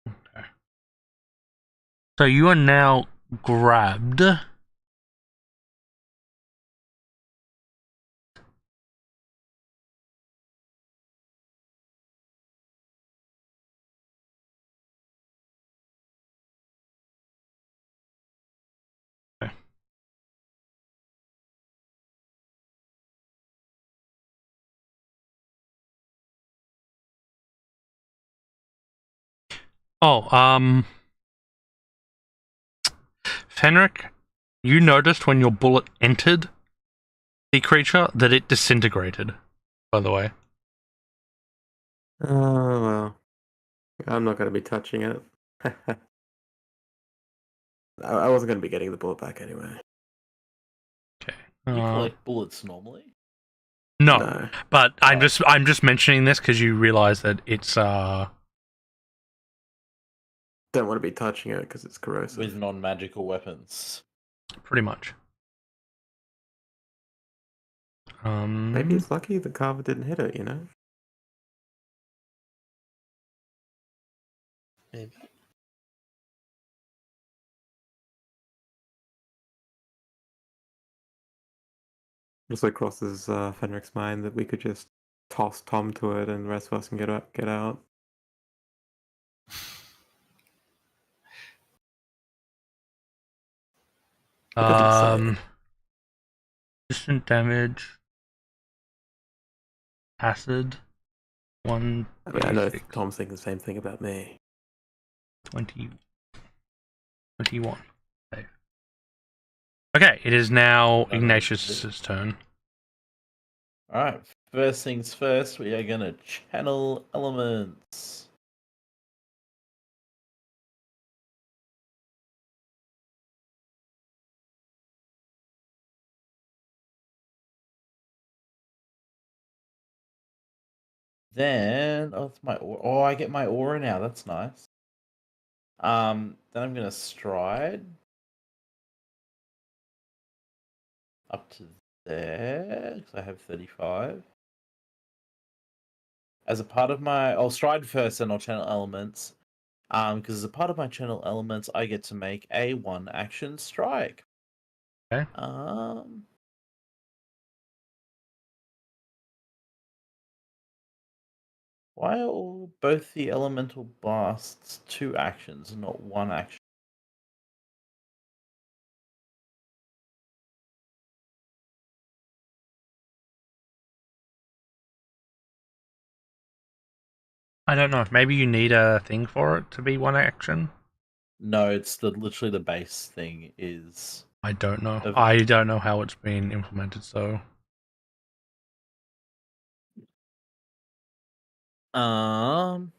Okay. So you are now grabbed. Oh, Fenric, you noticed when your bullet entered the creature that it disintegrated, by the way. Oh, well. I'm not going to be touching it. I wasn't going to be getting the bullet back anyway. Okay. You collect bullets normally? No, but I'm Oh. just mentioning this because you realize that it's Don't want to be touching it because it's corrosive. With non-magical weapons. pretty much. Maybe it's lucky the carver didn't hit it, you know? Maybe. Also crosses Fenric's mind that we could just toss Tom to it and the rest of us can get out. It doesn't say. Distant damage, acid, 1. I mean, I know Tom's thinking the same thing about me. 20, 21. Okay. Okay, it is now Ignatius's turn. Alright, first things first, we are going to channel elements. Then, it's my aura. Oh, I get my aura now. That's nice. Then I'm gonna stride up to there because I have 35. As a part of my, I'll stride first, and I'll channel elements. Because as a part of my channel elements, I get to make a 1-action strike. Okay. Why are both the elemental blasts 2 actions and not 1 action? I don't know. Maybe you need a thing for it to be 1 action. No, it's literally the base thing is. I don't know. I don't know how it's been implemented. So. Because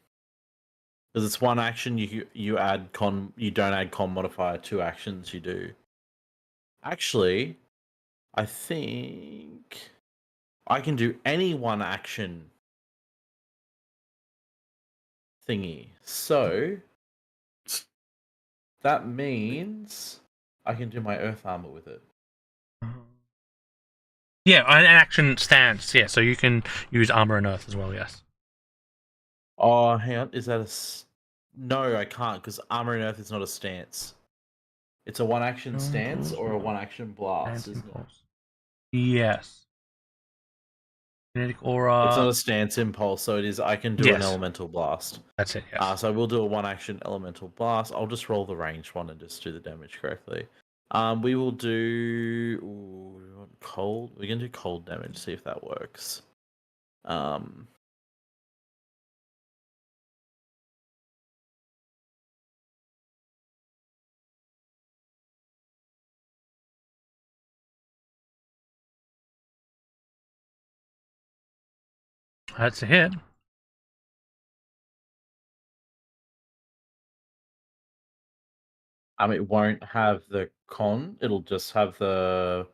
it's 1 action, you add con. You don't add con modifier. 2 actions, you do. Actually, I think I can do any 1 action thingy. So that means I can do my earth armor with it. Yeah, an action stance. Yeah, so you can use armor and earth as well. Yes. Oh, hang on. Is that a? No, I can't because armor and earth is not a stance. It's a 1 action stance or a 1 action blast, isn't it? Yes. Kinetic aura. It's not a stance impulse, so it is. I can do an elemental blast. That's it. Yes. So I will do a 1 action elemental blast. I'll just roll the ranged one and just do the damage correctly. We will do cold. We can do cold damage. See if that works. That's a hit. It won't have the con. It'll just have the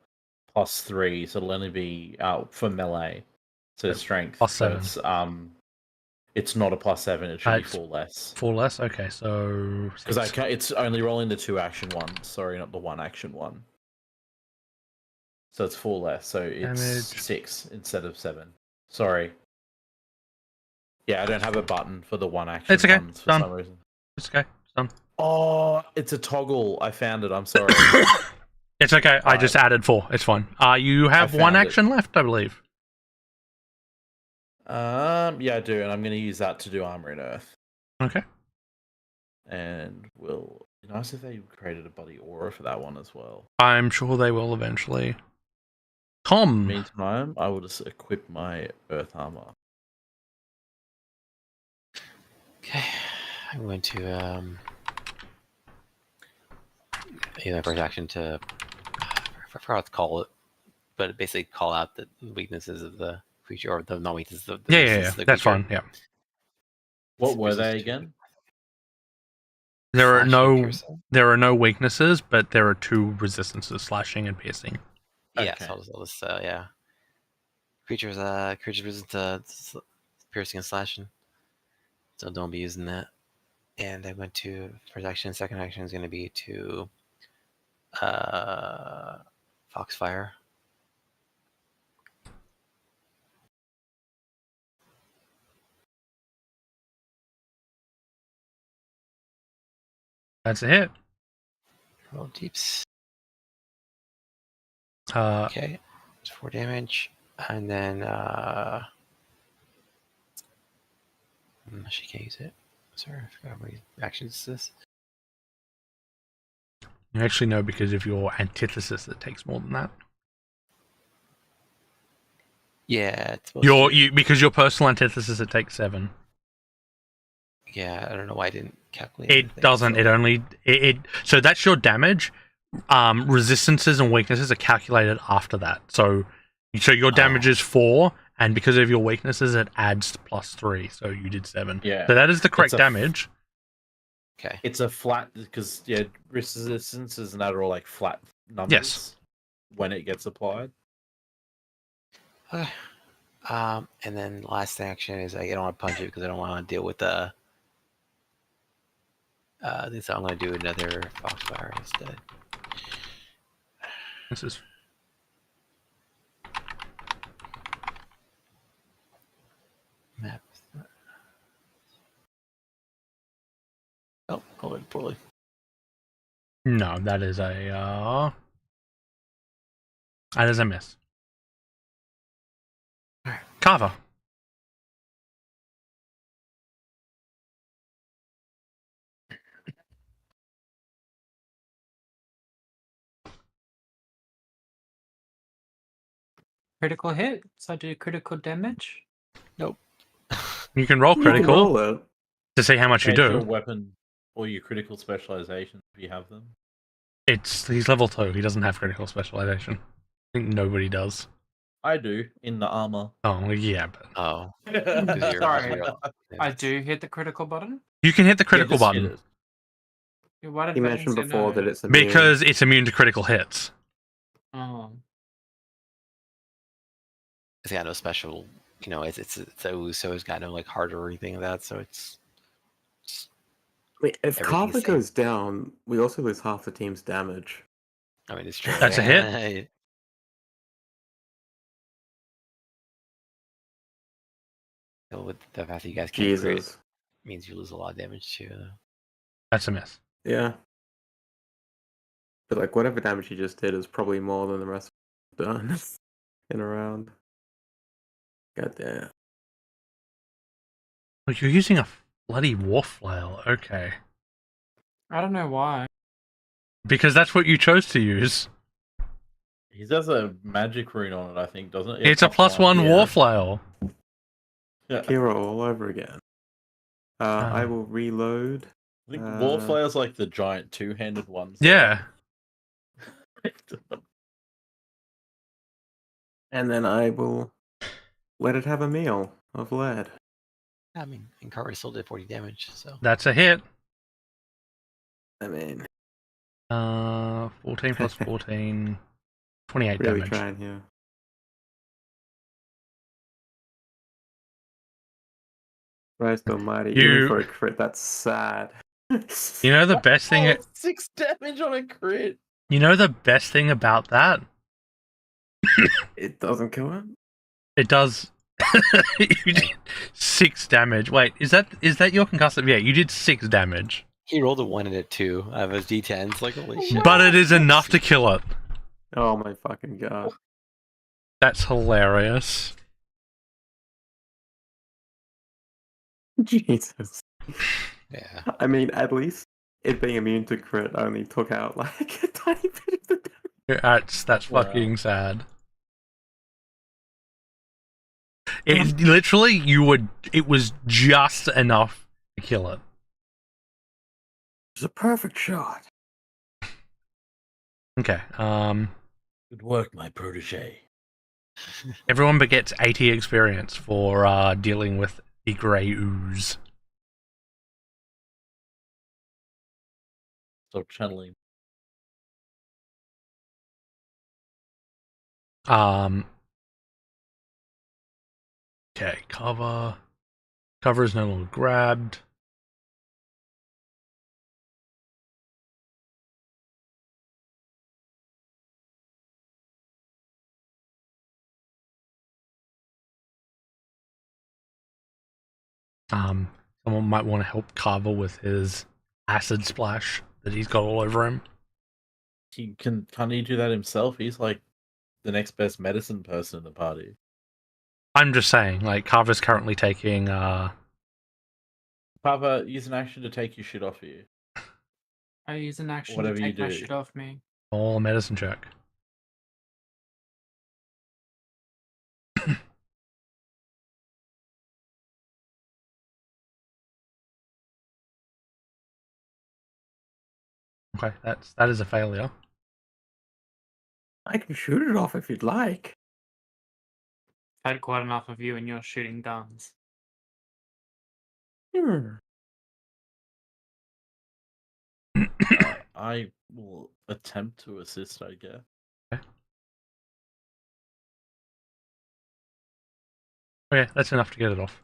+3, so it'll only be for melee. So strength. +7. So it's not a +7. It should be It's 4 less. 4 less. Okay, so Because it's only rolling the 2 action one. Sorry, not the 1 action one. So it's 4 less. So it's Damage. 6 instead of 7. Sorry. Yeah, I don't have a button for the 1 action It's okay. ones for Done. some reason. It's okay. It's done. Oh, it's a toggle. I found it. I'm sorry. It's okay. I Alright. just added 4. It's fine. You have I 1 found it. action left, I believe. Yeah, I do, and I'm going to use that to do Armor in Earth. Okay. And it'd be nice if they created a bloody aura for that one as well. I'm sure they will eventually. In Tom. the meantime, I will just equip my Earth Armor. Okay, I'm going to use my first action to I forgot what to call it, but basically call out the weaknesses of the creature, or the not weaknesses of the Yeah. resistance of the That's creature. fine. Yeah. What were they Resist- again? There are Slashing, no piercing. there are no weaknesses, but there are 2 resistances: slashing and piercing. Yeah, Okay. so I'll just yeah. Creatures resistant to piercing and slashing. So don't be using that. And I went to first action. Second action is going to be to Foxfire. That's a hit. Roll deeps. Uh, Okay, it's 4 damage, and then she can't use it. Sorry, I forgot what action is this. you actually know because of your antithesis that takes more than that. Yeah, it's supposed to- Because your personal antithesis it takes 7. Yeah, I don't know why I didn't calculate. It anything, doesn't. so- It only so that's your damage. Resistances and weaknesses are calculated after that. So your damage is 4, and because of your weaknesses, it adds +3. So you did 7. Yeah. So that is the correct It's a- damage. Okay. It's a flat, because, resistances and that are all like flat numbers. Yes. When it gets applied. Okay. And then last action is I don't want to punch it because I don't want to deal with the. So I'm going to do another Foxfire instead. This is Map. Oh, I went poorly. no. That is a miss. Alright. Carver. Critical hit, so I do critical damage. You can roll You can critical roll it. to see how much you Change your do. weapon or your critical specializations if you have them. He's level 2. He doesn't have critical specialization. I think nobody does. I do, in the armor. Oh yeah, but Oh. Sorry. I do hit the critical button. you can hit the critical Yeah, just hit button it. Why did You Button mentioned say before no? that it's immune. because it's immune to critical hits. Oh. It's got no special, it's a ooze, so it's got no like heart or anything like that. So it's Wait, if everything's Carver safe. goes down, we also lose half the team's damage. I mean, it's true. That's a hit. So with the fact that you guys can't crit Jesus. means you lose a lot of damage too. That's a miss. Yeah. But like whatever damage you just did is probably more than the rest have done in a round. God damn. Oh, you're using a bloody war flail. Okay. I don't know why. Because that's what you chose to use. He has a magic rune on it, I think, doesn't it? It's a +1 Yeah. war flail. Yeah. Kira all over again. I Ah. will reload. I think war flail's like the giant two-handed ones. Yeah. And then I will let it have a meal of lead. I mean, and Carver still did 40 damage, so. That's a hit. I mean, 14 plus 14, 28 really damage. trying here. Christ almighty, even for a crit, that's sad. You know the best thing. Oh, 6 damage on a crit. You know the best thing about that? It doesn't kill him? It does. You did 6 damage. Wait, is that your concussive? Yeah, you did 6 damage. He rolled a 1 and a 2 out of his d10s. Like, holy shit. But it is enough to kill it. Oh my fucking god. That's hilarious. Jesus. Yeah. I mean, at least it being immune to crit only took out like a tiny bit of the damage. That's Wow. fucking sad. It literally, it was just enough to kill it. It's a perfect shot. Okay. Good work, my protege. Everyone but gets 80 experience for dealing with the grey ooze. Stop channeling. Okay, cover. Cover is no longer grabbed. Someone might want to help Carver with his acid splash that he's got all over him. Can't he do that himself? He's like the next best medicine person in the party. I'm just saying, like, Carver's currently taking, Papa, use an action to take your shit off of you. I use an action Whatever to you take my do. shit off me. all medicine check. Okay, that is a failure. I can shoot it off if you'd like. I've had quite enough of you and you're shooting guns. I will attempt to assist, I guess. Okay, that's enough to get it off.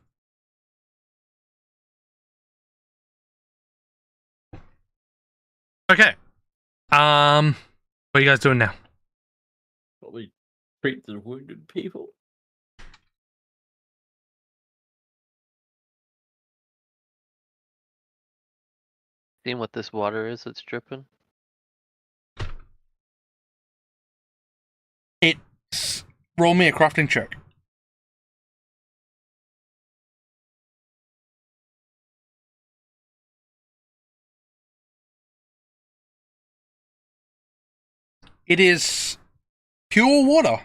Okay. What are you guys doing now? Probably treat the wounded people. Seeing what this water is that's dripping? Roll me a crafting check. It is pure water.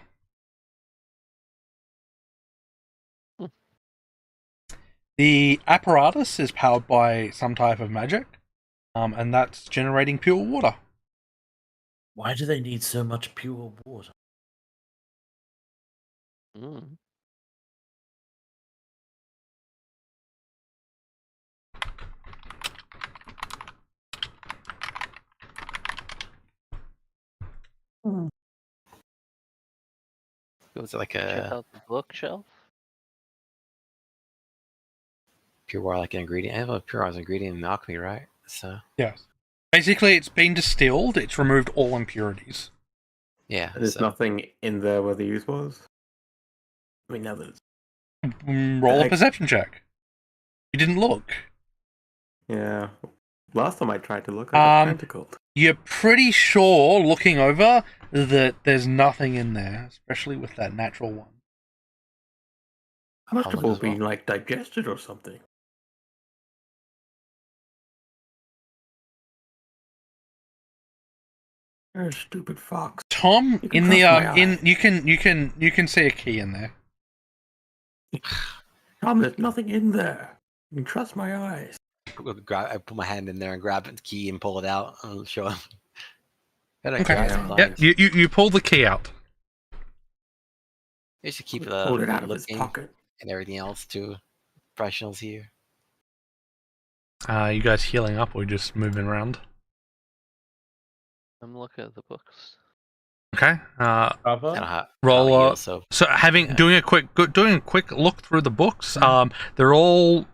The apparatus is powered by some type of magic, and that's generating pure water. Why do they need so much pure water? Mm. Was it like Check a out the bookshelf. pure water, like an ingredient? I have a pure water as an ingredient in alchemy, right? So, Yes. Basically, it's been distilled. It's removed all impurities. yeah. There's so. nothing in there where the use was. I mean, now there's. Roll a I- perception check. You didn't look. Yeah. Last time I tried to look, I got tentacled. You're pretty sure, looking over, that there's nothing in there, especially with that natural one. I must I'll have look all as well. been like digested or something. You're a stupid fox. Tom, You can in the trust my in eye. you can see a key in there. Tom, there's nothing in there. You can trust my eyes. I put my hand in there and grab the key and pull it out and show him. Gotta Okay. grab Yeah. sometimes. Yep, you pull the key out. You should keep Pulled it the out of his looking pocket. and everything else too. Professionals here. You guys healing up or just moving around? I'm looking at the books. Okay. Cover? I don't have Roll. heal, so So yeah. doing a quick look through the books. They're all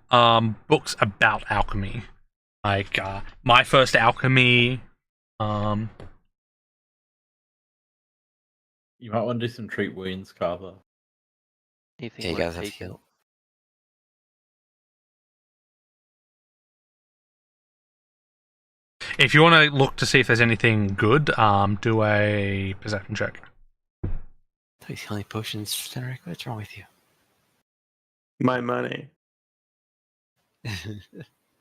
books about alchemy, like My First Alchemy. You might want to do some treat wounds, Carver. Anything Yeah, you worth guys have to taking? heal. If you want to look to see if there's anything good, do a perception check. He's healing potions, Cedric. What's wrong with you? My money.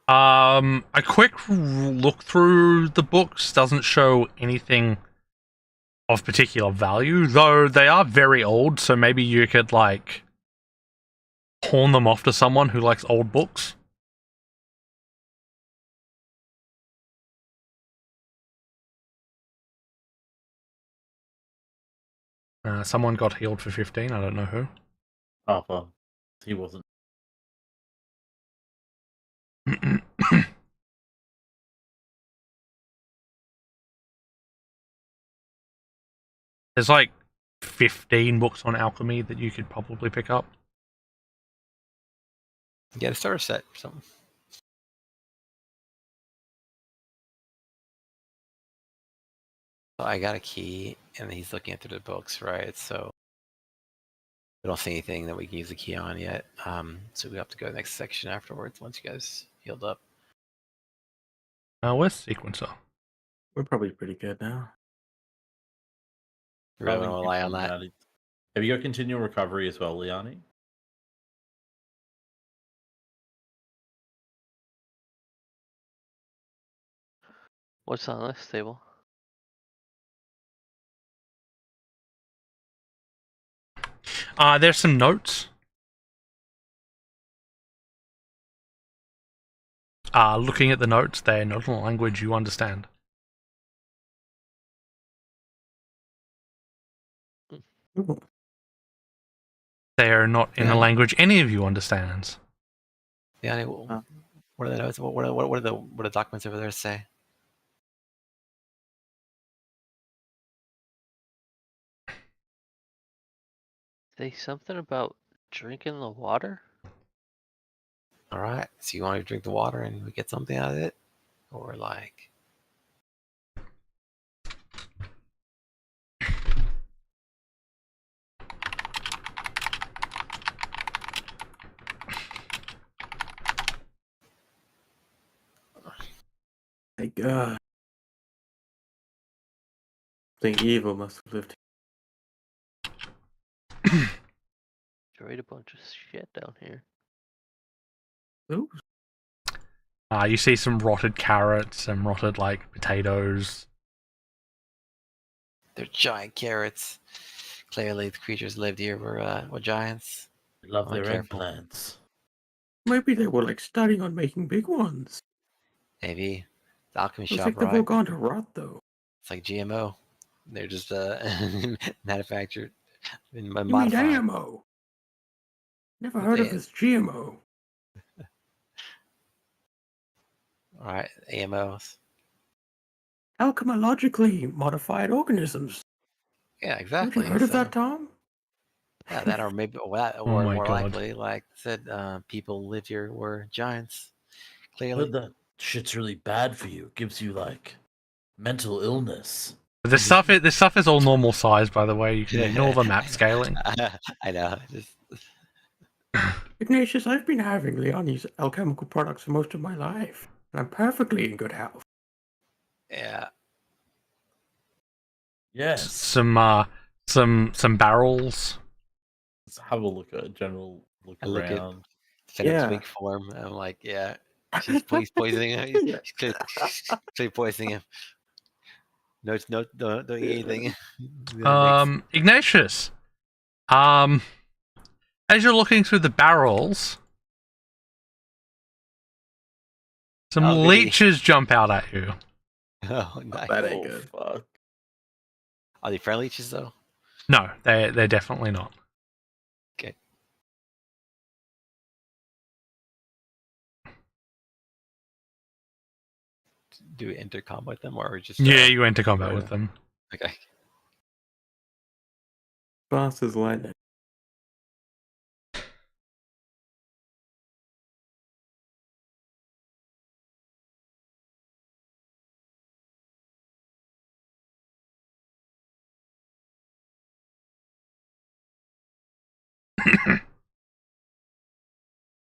A quick look through the books doesn't show anything of particular value, though they are very old, so maybe you could, like, pawn them off to someone who likes old books. Someone got healed for 15, I don't know who. Carver. He wasn't. There's like 15 books on alchemy that you could probably pick up. Get a starter set or something. So I got a key, and he's looking through the books, right? So I don't see anything that we can use the key on yet. So we have to go to the next section afterwards once you guys healed up. Where's Sequencer? We're probably pretty good now. You really Carver, want to you rely can on that? add it. Have you got continual recovery as well, Liani? What's on this table? There's some notes. Looking at the notes, they're not in a language you understand. Ooh. They're not in a Yeah. language any of you understands. Yeah. What are the notes? What are the documents over there say? Say something about drinking the water? All right. So you want to drink the water and we get something out of it, or like? My God. Something evil must have lived Destroyed a bunch of shit down here. here. Ooh. You see some rotted carrots, some rotted, like, potatoes. They're giant carrots. Clearly, the creatures lived here were giants. They love Oh, their careful. eggplants. Maybe they were like studying on making big ones. Maybe the alchemy Looks shop, like they've all right? gone to rot though. It's like GMO. They're just manufactured and You mean modified. AMO? Never heard of this GMO. All right, AMOs. Alchemologically modified organisms. Yeah, Haven't exactly. you heard of So, that, Tom? yeah, that or maybe or Oh my more God. likely, like I said, people lived here were giants. I Clearly, heard that shit's really bad for you. It gives you like mental illness. This stuff is all normal size, by the way. You can ignore the map scaling. I know. Just Ignatius, I've been having Leonie's alchemical products for most of my life, and I'm perfectly in good health. yeah. Yes. Some barrels. Let's have a look at a general look I look at around. Fennec's Yeah. weak form. I'm like, yeah, he's poisoning him. He's clearly poisoning him. No, doing anything. That makes- Ignatius. As you're looking through the barrels, some Oh, goody. leeches jump out at you. Oh, nice. That ain't Oh, good. fuck. Are they friendly leeches though? No, they're definitely not. Okay. Do we enter combat with them or just? Yeah, you enter combat yeah. with them. Okay. Fast as lightning.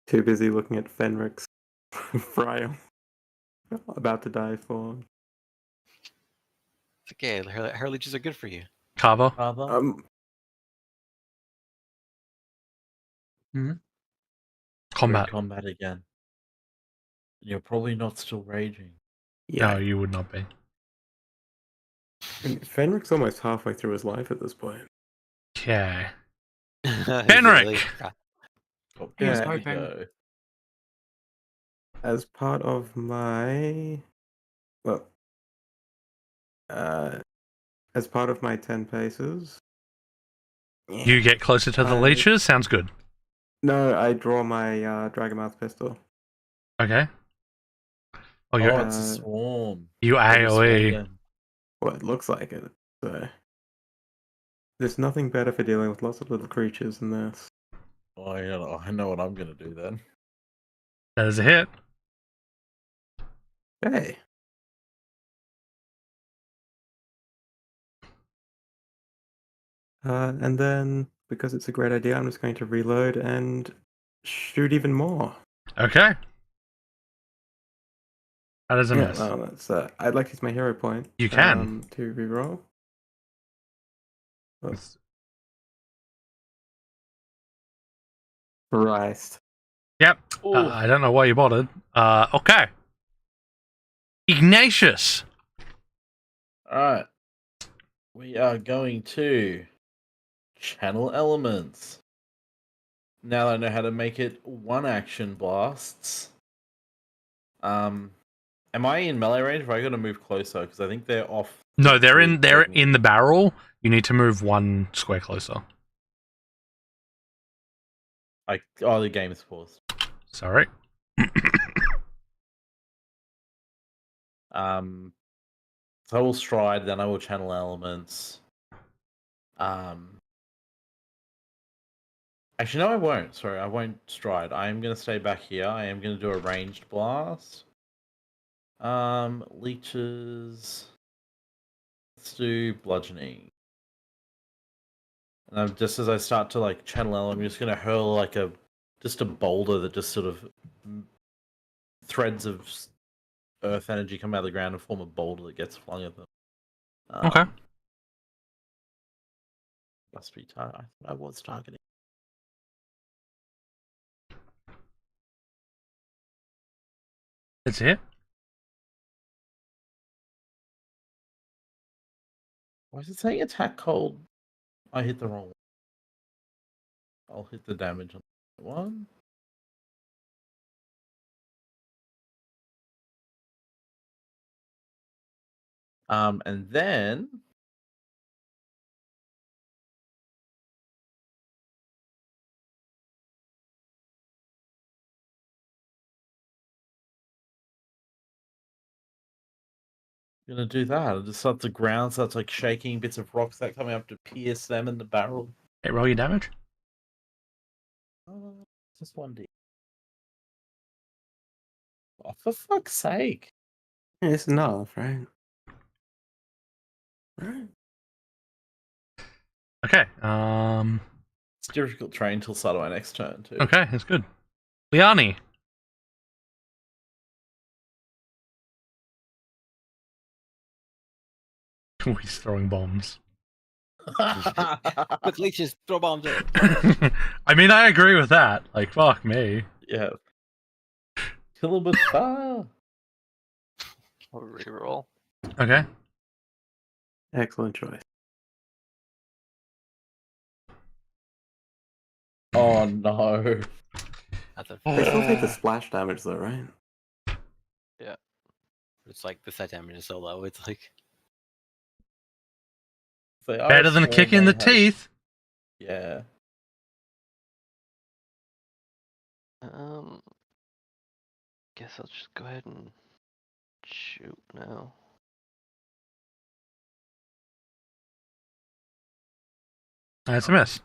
Too busy looking at Fenric's frail, about to die for. It's okay. Her leeches are good for you. Carver. Father? We're in Combat. combat again. You're probably not still raging. Yeah. No, you would not be. I mean, Fenric's almost halfway through his life at this point. Okay. Is it Henrik! really? Oh, Here's here we hoping. go. As part of my, well, as part of my 10 paces. You get closer to the I- leeches? Sounds good. No, I draw my Dragonmouth pistol. Okay. Oh, Oh, you're, it's a swarm. you Maybe swarm AoE. them. Well, it looks like it. So there's nothing better for dealing with lots of little creatures than this. Oh, yeah, I know what I'm gonna do then. That is a hit. Hey. And then, because it's a great idea, I'm just going to reload and shoot even more. Okay. That is a Yeah, miss. well, that's. I'd like to use my hero point. You can. To reroll. Oh, It's- Christ. Yep. Ooh. I don't know why you bothered. Okay. Ignatius. Alright. We are going to channel elements. Now that I know how to make it one action blasts. Am I in melee range? Have I got to move closer? Because I think they're off. No, they're in Totally. the barrel. You need to move one square closer. Oh, the game is paused. Sorry. So I will stride, then I will channel elements. Actually, no, I won't. Sorry, I won't stride. I am going to stay back here. I am going to do a ranged blast. Leeches. Let's do bludgeoning. And just as I start to like channel element, I'm just going to hurl like just a boulder that just sort of threads of earth energy come out of the ground and form a boulder that gets flung at them. Okay. Must be target. I was targeting. That's it. Why is it saying attack cold? I hit the wrong one. I'll hit the damage on that one. And then I'm gonna do that. It just starts the ground starts like shaking, bits of rocks that coming up to pierce them in the barrel. Hey, roll your damage. Just 1d. Oh, for fuck's sake! Yeah, it's enough, right? Right. Okay. It's difficult train till start of my next turn too. Okay, that's good. Liani. Oh, he's throwing bombs. Quick leeches, throw bombs at it. I mean, I agree with that. Like, fuck me. Yeah. Kill him with fire. I'll reroll. Okay. Excellent choice. Oh no. That's a They still take the splash damage though, right? It's like the set damage is so low. It's like They are Better than a sworn kick in the they have- teeth. Yeah. Guess I'll just go ahead and shoot now. That's a miss.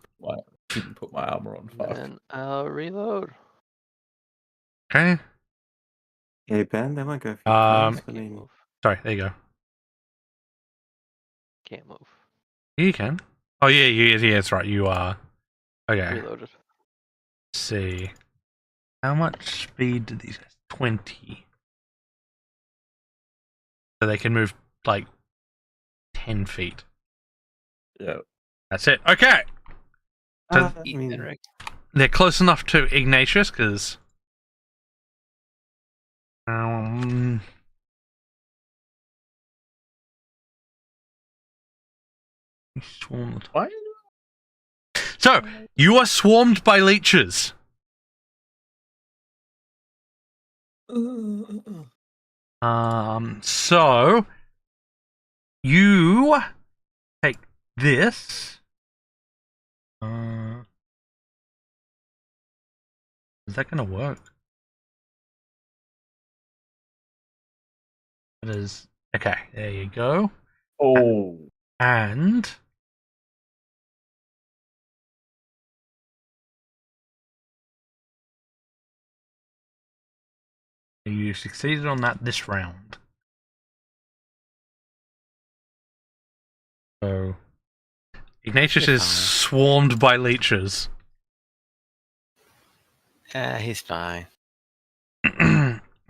Didn't put my armor on. Fuck. Then I'll reload. Okay. Yeah, Ben, they might go for Um, first. I I can't mean, move. Sorry, there you go. Can't move. You can. Oh yeah, that's right. You are. Okay. Reloaded. Let's see. How much speed do these guys? 20. So they can move like 10 feet. Yeah. That's it. Okay. So I mean, they're close enough to Ignatius because. Why? So you are swarmed by leeches. So you take this. Is that gonna work? It is. Okay, there you go. Oh. And you succeeded on that this round. So Ignatius You're is fine. swarmed by leeches. he's fine.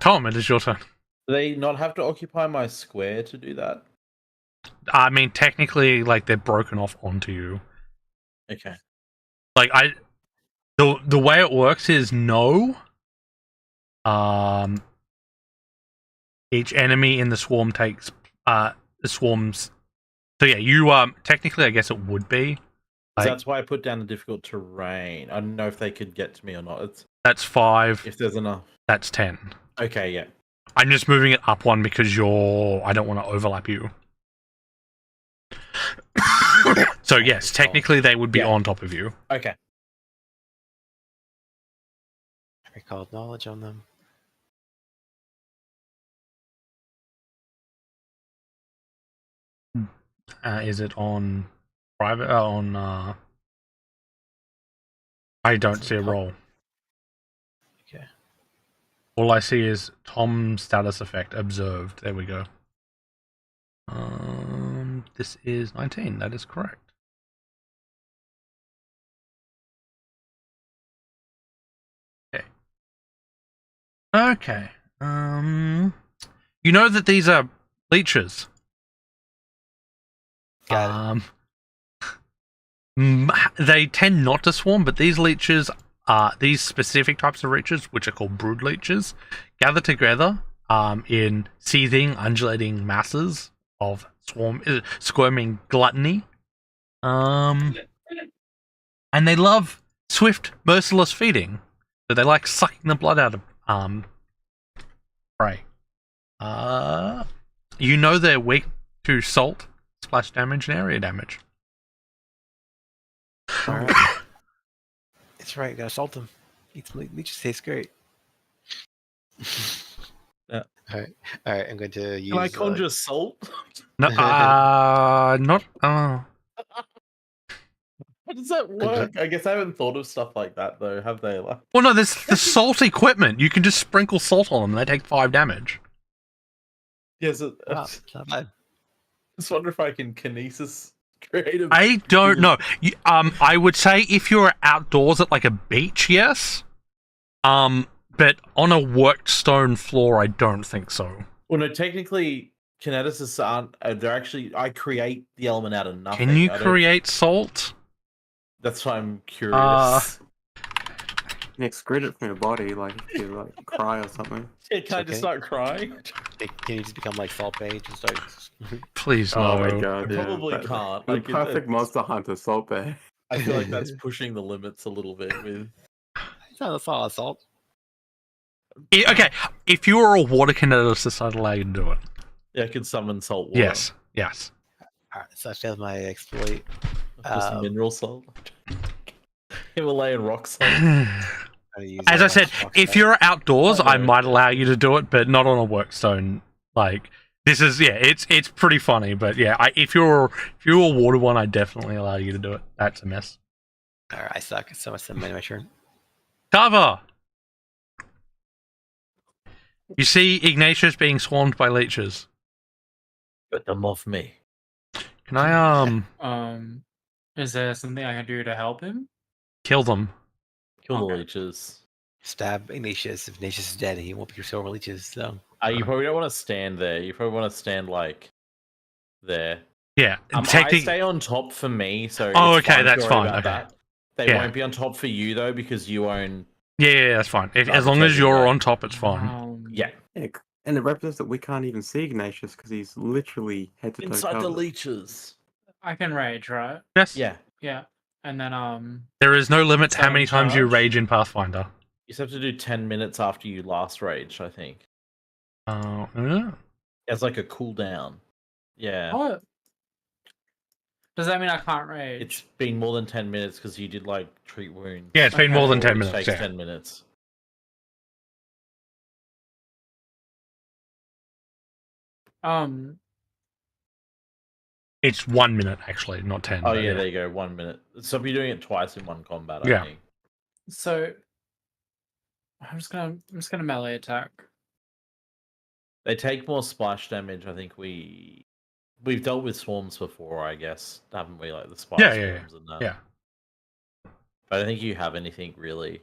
Tom, it is your turn. Do they not have to occupy my square to do that? I mean, technically, like they're broken off onto you. Okay. Like the way it works is no. Each enemy in the swarm takes the swarms. So yeah, you technically, I guess it would be. Like, That's why I put down the difficult terrain. I don't know if they could get to me or not. that's 5. If there's enough. That's 10. Okay, yeah. I'm just moving it up 1 because I don't want to overlap you. So yes, technically they would be Yeah. on top of you. Okay. I recalled knowledge on them. Is it on private? I don't see a roll. Okay. All I see is Tom's status effect observed. There we go. This is 19. That is correct. Okay. Okay. You know that these are leeches. Got They tend not to swarm, but these leeches these specific types of leeches, which are called brood leeches, gather together in seething, undulating masses of squirming gluttony. And they love swift, merciless feeding. So they like sucking the blood out of prey. You know they're weak to salt, splash damage, and area damage. All right. It's right. Gotta salt them. Leeches taste great. Yeah. All right. All right. I'm going to use. Can I conjure salt? No, not. How does that work? I guess I haven't thought of stuff like that though. Have they? Like... Well, no, there's the salt equipment. You can just sprinkle salt on them, and they take 5 damage. Yes. Wow, it's not bad. Just wonder if I can kinesis creative. I don't know. I would say if you're outdoors at like a beach, yes. But on a worked stone floor, I don't think so. Well, no. Technically, kineticists aren't. They're actually. I create the element out of nothing. Can you I don't- create salt? That's why I'm curious. can excrete it from your body, like if you like cry or something. Yeah, can I Okay. just start crying? Can you just become like Salt Bay and start? Please Oh my no. god, I yeah. probably That- can't. The Like, perfect Monster Hunter Salt Bay. I feel like that's pushing the limits a little bit with. That's not assault. Okay, if you were a water kineticist, I'd allow you to do it. Yeah, I can summon salt water. Yes, yes. Alright, so I failed my exploit. Just mineral salt. Himalayan rock salt. As I said, if you're outdoors, I might allow you to do it, but not on a workstone. Like this is, yeah, it's pretty funny, but yeah, if you're a water one, I definitely allow you to do it. That's a mess. Alright, I suck. So much my turn. Carver, you see Ignatius being swarmed by leeches. Get them off me. Can I Is there something I can do to help him? kill them? Kill the Okay. leeches. Stab Ignatius. If Ignatius is dead, he won't be silver leeches. So You probably don't want to stand there. You probably want to stand like there. Yeah, I stay on top for me, so Oh, it's okay, fine. that's Don't worry fine, about okay. that. They Yeah. won't be on top for you though because you own. yeah, that's fine. As long as Arcadia, you're yeah. on top, it's fine. Yeah, Yeah, and it represents that we can't even see Ignatius because he's literally head to toe inside the covered. leeches. I can rage, right? Yes. Yeah, Yeah. And then There is no limit to how Start many times you charge. rage in Pathfinder. you just have to do 10 minutes after you last rage. I think Yeah. it's like a cooldown. Yeah, oh, does that mean I can't rage? it's been more than 10 minutes because you did like treat wounds. Yeah, it's been more than 10 Which minutes. takes Yeah. 10 minutes. It's 1 minute actually, not 10. Oh but yeah, there you go. 1 minute. So if you're doing it twice in one combat, Yeah. I think. So I'm just gonna melee attack. They take more splash damage. I think we've dealt with swarms before, I guess, haven't we? Like the spider Yeah. swarms and that. Yeah. I don't think you have anything really.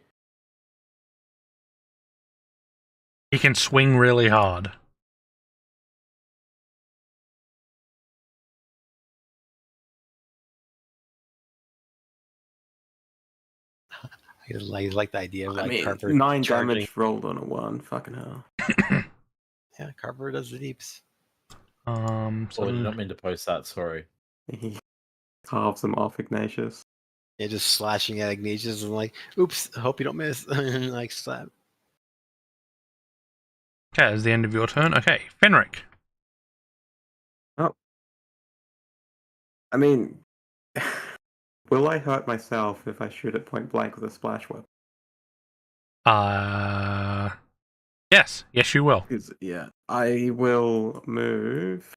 He can swing really hard. I like the idea of I like mean, Carver 9 charging. damage rolled on a 1. Fucking hell. Yeah, Carver does the deeps. Oh, I So did not mean to post that. Sorry. He carves them off Ignatius. Yeah, just slashing at Ignatius and like, oops, hope you don't miss. And like slap. okay, it's the end of your turn. Okay, Fenric. I mean, will I hurt myself if I shoot at point blank with a splash weapon? Yes, you will. 'Cause, yeah, I will move.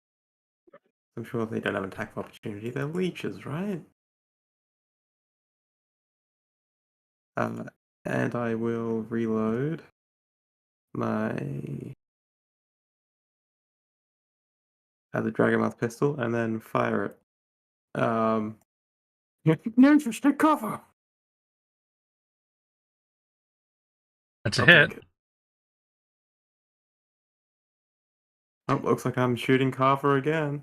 I'm sure they don't have an attack of opportunity. They're leeches, right? And I will reload my the Dragonmouth pistol and then fire it. Interesting cover. That's a I'll hit. take it. Oh, looks like I'm shooting Carver again.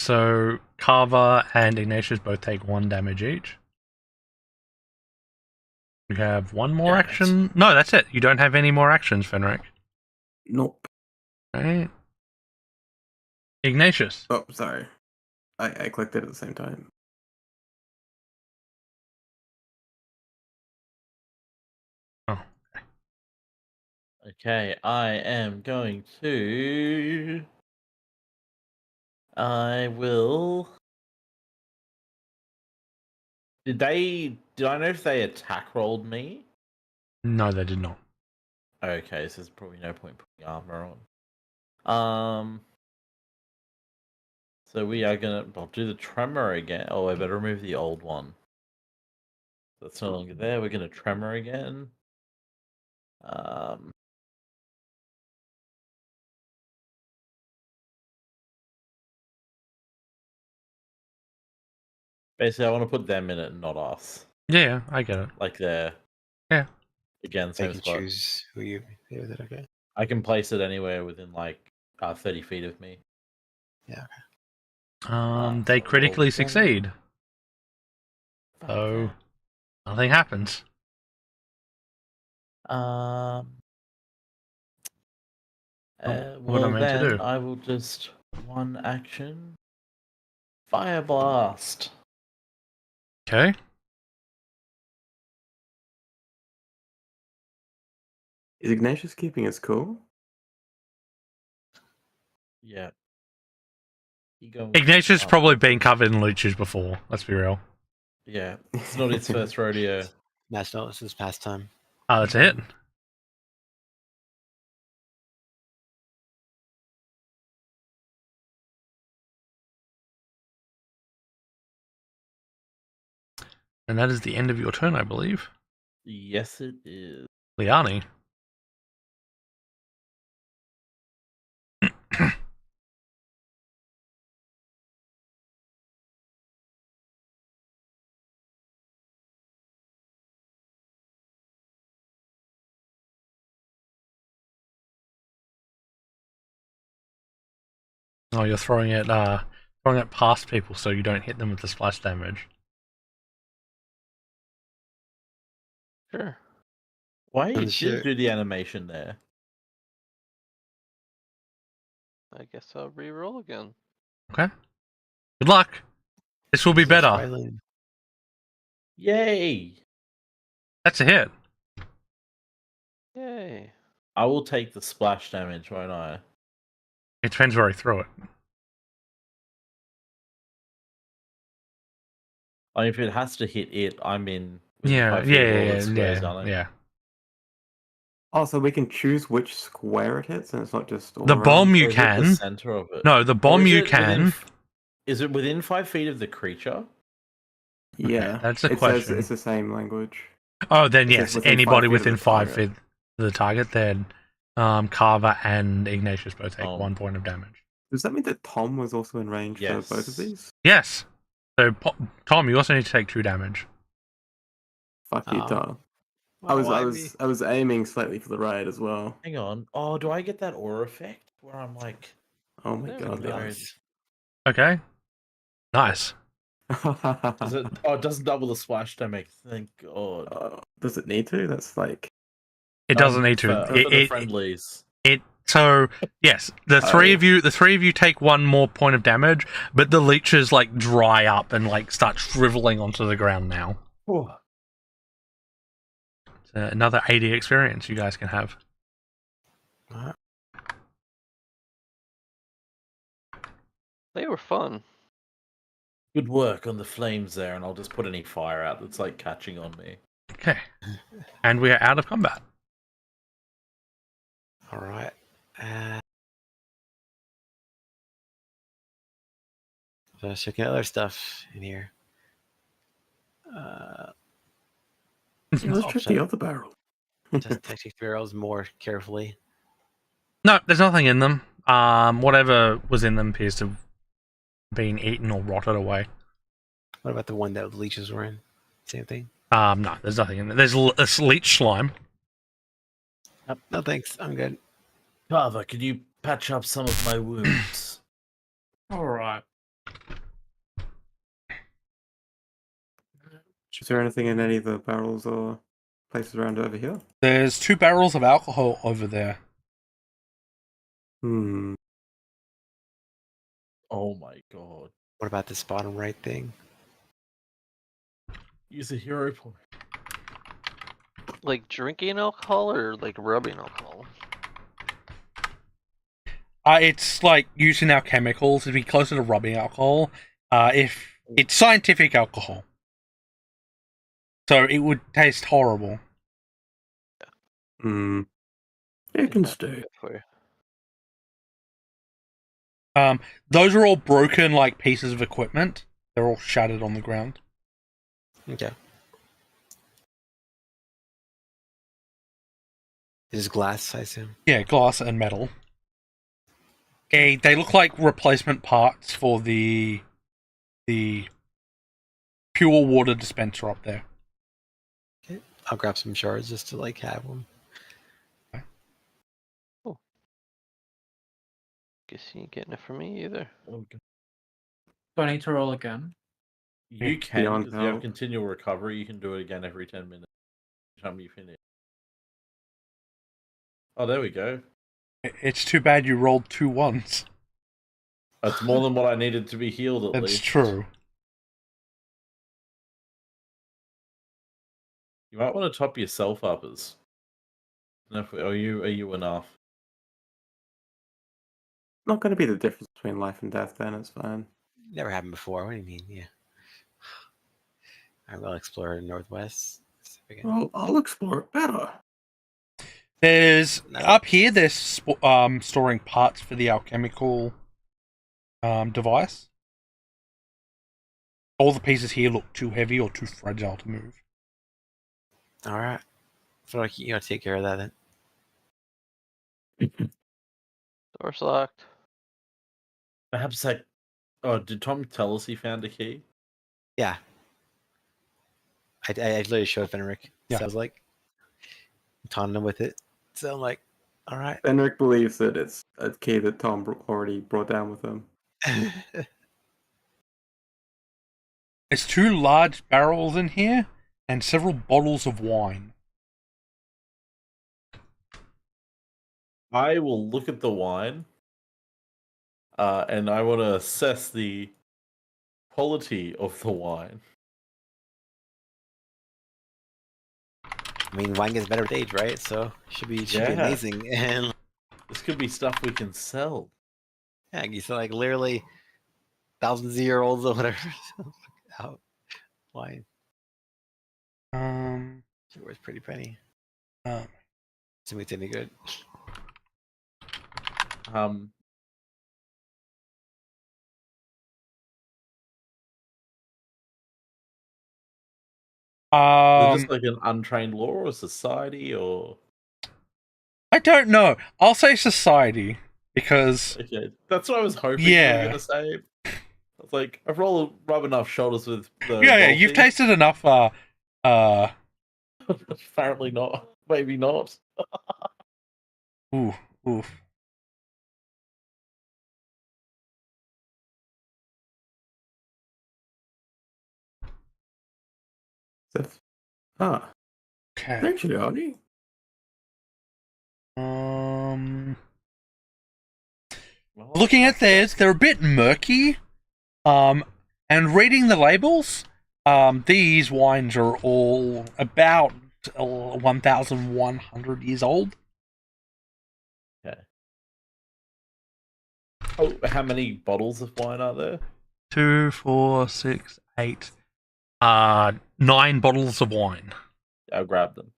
So Carver and Ignatius both take 1 damage each. You have 1 more Damn it. action. No, that's it. You don't have any more actions, Fenric. Nope. Right. Ignatius. Oh, sorry. I clicked it at the same time. Oh. Okay, I am going to. I will. Did I know if they attack rolled me? No, they did not. Okay, so there's probably no point putting armor on. So we are gonna. I'll do the tremor again. Oh, I better remove the old one. That's no longer there. We're gonna tremor again. Basically, I want to put them in it, not us. Yeah, I get it. Like they're. Yeah. Again, They same can spot. choose who you do with it. Okay. I can place it anywhere within like 30 feet of me. Yeah. They critically roll succeed. Fuck So yeah. nothing happens. what I Well, meant to then do. I will just one action. Fire blast. Okay. Is Ignatius keeping his cool? Yeah. You go. Ignatius Oh, probably been covered in leeches before. Let's be real. yeah, it's not his first rodeo. Match notice is pastime. That's it. And that is the end of your turn, I believe. Yes, it is. Liani. Oh, you're throwing it past people so you don't hit them with the splash damage. Sure. Why you And didn't shit. do the animation there? I guess I'll re-roll again. Okay. Good luck. This will be better. Twilight. Yay! That's a hit. Yay. I will take the splash damage, won't I? It depends where I throw it. Like, if it has to hit it, I'm in. Within Yeah, 5 feet of all yeah, the squares, yeah, aren't I? yeah. Oh, so we can choose which square it hits, and it's not just all The around? bomb Or you is it the can. center of it? No, the Or bomb is you it within can. Is it within 5 feet of the creature? Yeah, that's the it says question. it's the same language. Oh, then It says yes, within 5 anybody feet of within the 5 target. feet of the target, then Carver and Ignatius both take Oh. 1 point of damage. Does that mean that Tom was also in range for both of Yes. these? Yes. So, Tom, you also need to take 2 damage. Fuck you, Oh. Tom. Why I was aiming slightly for the right as well. Hang on. Oh, do I get that aura effect where I'm like? Oh my There we god, go. yes. Okay. Nice. Does it? Oh, it doesn't double the splash damage. Thank God. Does it need to? That's like It doesn't need to. For the friendlies. So yes, the three of you take 1 more point of damage, but the leeches like dry up and like start shriveling onto the ground now. Oh. It's another 80 experience you guys can have. They were fun. Good work on the flames there, and I'll just put any fire out that's like catching on me. Okay. And we are out of combat. All right. So let's check out other stuff in here. let's check the other barrel. Just check the barrels more carefully. No, there's nothing in them. Whatever was in them appears to have been eaten or rotted away. What about the one that the leeches were in? Same thing? No, there's nothing in there. There's a leech slime. No, thanks. I'm good. Carver, can you patch up some of my wounds? All right. Is there anything in any of the barrels or places around over here? There's 2 barrels of alcohol over there. Hmm. Oh my God. What about this bottom right thing? Use a hero point. Like drinking alcohol or like rubbing alcohol? It's like using our chemicals to be closer to rubbing alcohol. If it's scientific alcohol, so it would taste horrible. Hmm. It can Not stay. good for you. Those are all broken like pieces of equipment. They're all shattered on the ground. Okay. Is glass, I assume? Yeah, glass and metal. They look like replacement parts for the pure water dispenser up there. Okay. I'll grab some shards just to like have them. Guess you ain't getting it from me either. Okay. Do I need to roll again? You can, Beyond because you have help. continual recovery. You can do it again every 10 minutes. Every time you finish. Oh, there we go. It's too bad you rolled 2 1s. That's more than what I needed to be healed at That's least. true. You might want to top yourself uppers. Are you enough? Not going to be the difference between life and death. Then it's fine. Never happened before. What do you mean? Yeah. I will explore Northwest. Well, I'll explore it better. There's No. up here. There's storing parts for the alchemical device. All the pieces here look too heavy or too fragile to move. All right. So you gotta take care of that then. Door's locked. Perhaps like, oh, did Tom tell us he found a key? Yeah. I literally showed Fenric. Yeah. So I was like, taunting him with it. So I'm like, all right. Fenric believes that it's a key that Tom already brought down with him. There's 2 large barrels in here and several bottles of wine. I will look at the wine, and I want to assess the quality of the wine. I mean, wine gets better with age, right? So should be Yeah. amazing. And This could be stuff we can sell. yeah, you said like literally thousands of year olds or whatever. Out wine. Sure was pretty penny. To me, it's any good. Is it Um, just like an untrained law or society or? I don't know. I'll say society because Okay, that's what I was hoping you Yeah. were gonna say. I was like, I've rub enough shoulders with the. yeah, you've wealthy. tasted enough. Apparently not. Maybe not. Oof. Ah, Okay. thanks, Johnny. Well, Looking at theirs, they're a bit murky. And reading the labels, these wines are all about 1,100 years old. Oh, how many bottles of wine are there? 2, 4, 6, 8. 9 bottles of wine. I'll grab them.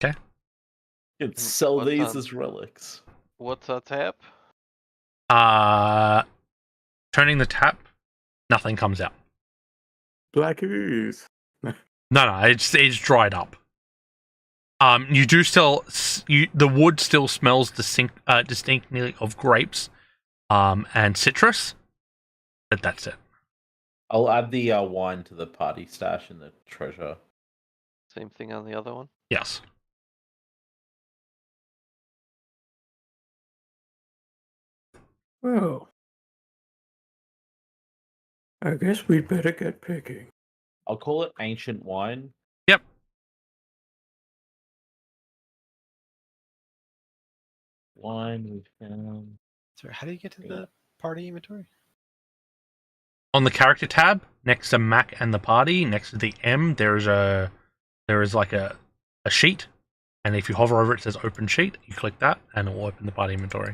Okay. You could sell What's these on- as relics. What's on tap? Turning the tap, nothing comes out. Black ooze. No, it's dried up. You do still the wood still smells distinctly of grapes, and citrus, but that's it. I'll add the wine to the party stash in the treasure. Same thing on the other one. Yes. Well, I guess we'd better get picking. I'll call it ancient wine. Yep. Wine we found. Sorry, how do you get to the party inventory? On the character tab, next to Mac and the party, next to the M, there is like a sheet, and if you hover over it, it says open sheet. You click that, and it will open the party inventory.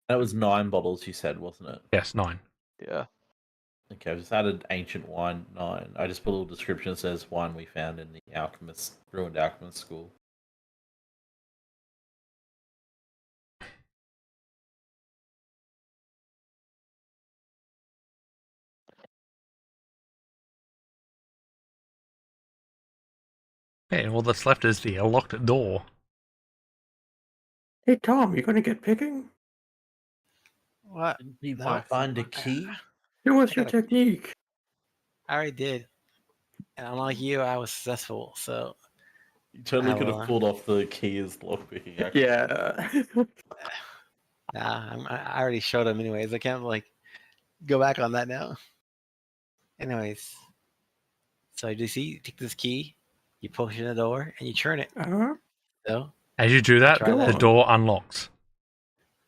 That was 9 bottles, you said, wasn't it? Yes, 9. Yeah. Okay, I've just added ancient wine 9. I just put a little description that says wine we found in the ruined alchemist school. Okay, all that's left is the locked door. Hey, Tom, you gonna get picking? What? Didn't we No. find a key? Show us I your got a- technique. I already did. And unlike you, I was successful. So You totally I could will. have pulled off the key as lockpicking. Actually. Yeah. Nah, I already showed him anyways. I can't like go back on that now. Anyways, so you see, you take this key, you push in the door, and you turn it. Uh-huh. So As you do that, Try the that. door unlocks.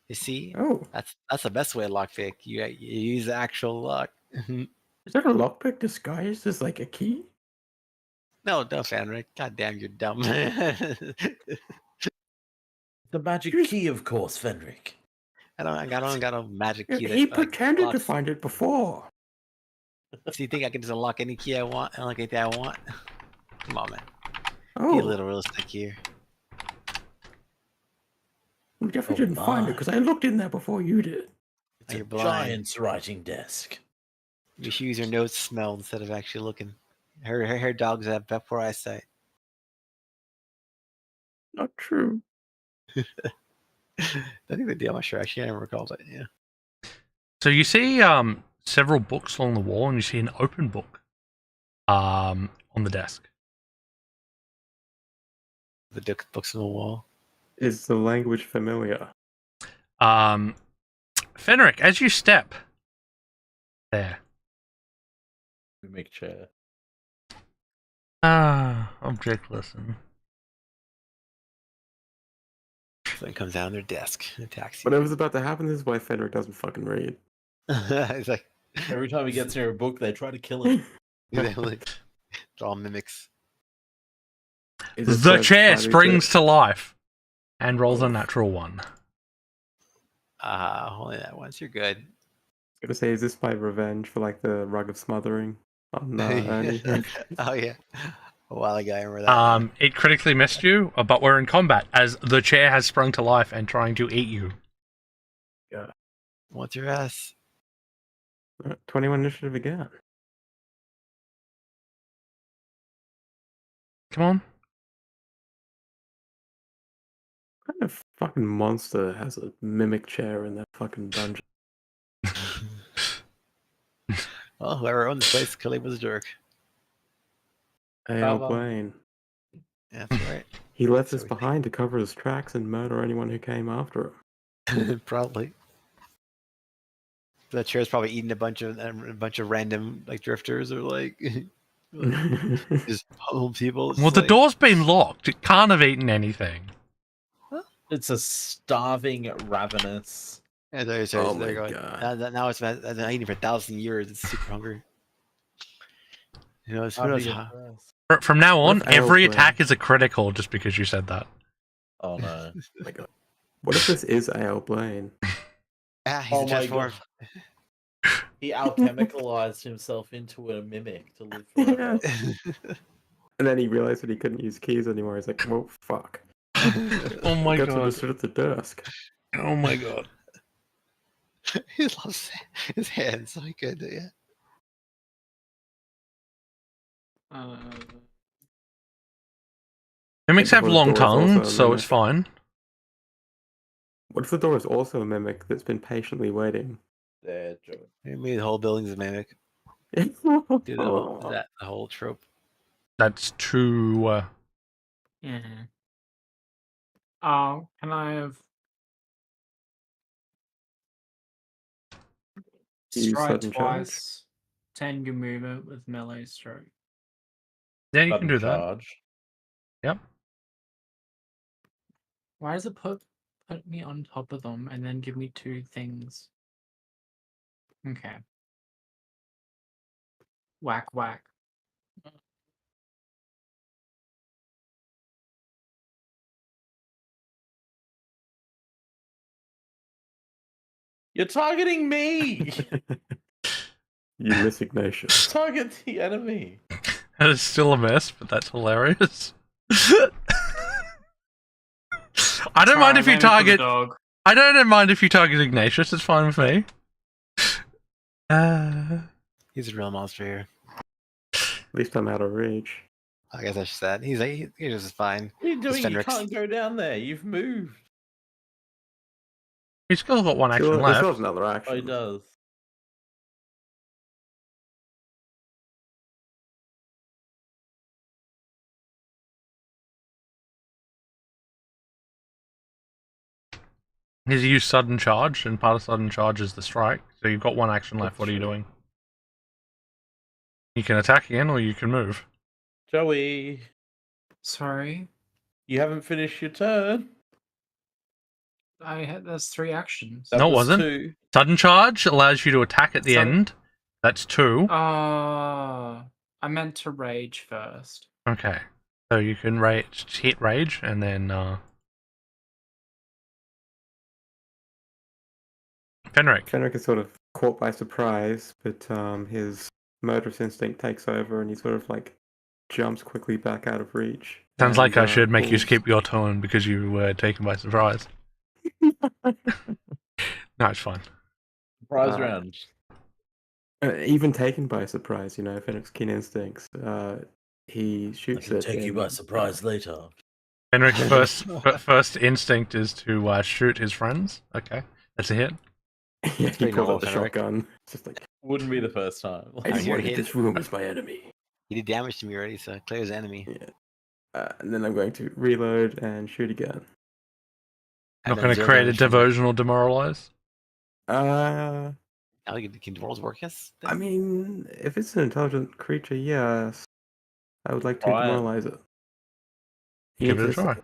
You see, Oh, that's the best way to lockpick. You use the actual lock. is that a lockpick disguised as like a key? No, Fenric. God damn, you're dumb. The magic key, of course, Fenric. I don't got a magic key. He that pretended to locks. find it before. So you think I can just unlock any key I want? Unlock anything I want? Come on, man. Oh, Be a little realistic here. we definitely Oh didn't find it my. because I looked in there before you did. It's You're a blind. giant's writing desk. You should use your nose to smell instead of actually looking. Her dogs have poor eyesight. Not true. I think they do. I'm not sure. Actually, I never recall it. Yeah. So you see several books along the wall, and you see an open book on the desk. The books on the wall. Is the language familiar? Fenric, as you step there. Mimic chair. Object lesson. Something comes down their desk and attacks you. Whatever's about to happen, this is why Fenric doesn't fucking read. It's like Every time he gets near a book, they try to kill him. they're all mimics. Is it The so chair funny springs that- to life and rolls a Oh. natural 1. Only that once. You're good. I was gonna say, is this my revenge for like the rug of smothering on Ernie? Oh yeah. A while ago, I remember that. It critically missed you, but we're in combat as the chair has sprung to life and trying to eat you. What's your ass? 21 initiative again. Come on. What kind of fucking monster has a mimic chair in their fucking dungeon? Well, whoever owned this place clearly was a jerk. A.L. Bravo. Blaine. Yeah, that's right. He left That's us everything. behind to cover his tracks and murder anyone who came after him. Probably. That chair's probably eating a bunch of random like drifters or like just home people. It's Well, the like, door's been locked. It can't have eaten anything. It's a starving, ravenous. Yeah, there Oh they're my going. God. Now it's been eating for 1,000 years. It's super hungry. You know, who knows how. From now on, What if every A.L. Blaine- attack is a critical just because you said that. Oh no. Oh my God. What if this is A.L. Blaine? Ah, he's Oh a my transform. God. He alchemicalized himself into a mimic to live forever. And then he realized that he couldn't use keys anymore. He's like, well, fuck. Oh my That's what I god. stood at the desk. Oh my god. He loves his hands. So he could, yeah. Mimics have the long door is also tongues, a so mimic. it's fine. What if the door is also a mimic that's been patiently waiting? There, Joe. Maybe the whole building's a mimic. Do the whole trope. That's true. Mm-hmm. Oh, can I have Use strike sudden charge? twice, 10 your movement with melee stroke? Yeah, you can Sudden do that. charge. Yep. Why does it put me on top of them and then give me 2 things? Okay. Whack whack. You're targeting me! You miss Ignatius. Target the enemy. That is still a mess, but that's hilarious. I don't mind if you target. Dog. I don't mind if you target Ignatius. It's fine with me. He's a real monster here. At least I'm out of reach. I guess that's that. He's just fine. What are you doing? You Fenric's- can't go down there. You've moved. He's still got one action Still, he left. still has another action. Oh, he does. He's used sudden charge, and part of sudden charge is the strike. So you've got one action left. That's What are you true. doing? You can attack again, or you can move. Joey. Sorry. You haven't finished your turn. There's 3 actions. That No, it was wasn't. 2. Sudden charge allows you to attack at the So- end. That's 2. I meant to rage first. Okay. So you can hit rage and then Fenric. Fenric is sort of caught by surprise, but his murderous instinct takes over, and he sort of like jumps quickly back out of reach. Sounds like I and, should make you pulls- skip your turn because you were taken by surprise. No, it's fine. Surprise Uh, round. Even taken by surprise, Fenric's keen instincts. He I shoots can it. take you by surprise later. Fenric's first instinct is to shoot his friends. Okay, that's a hit. Yeah, he pretty pulls normal, out the Fenric. shotgun. It's just like, Wouldn't be the first time. anyone in hit. this room is my enemy. He did damage to me already, so clear as enemy. And then I'm going to reload and shoot again. Not going to create a devotional demoralize. Uh, Can dwarves work? Yes. I mean, if it's an intelligent creature, yes. I would like to Try it. demoralize it. Give it a Yes, try.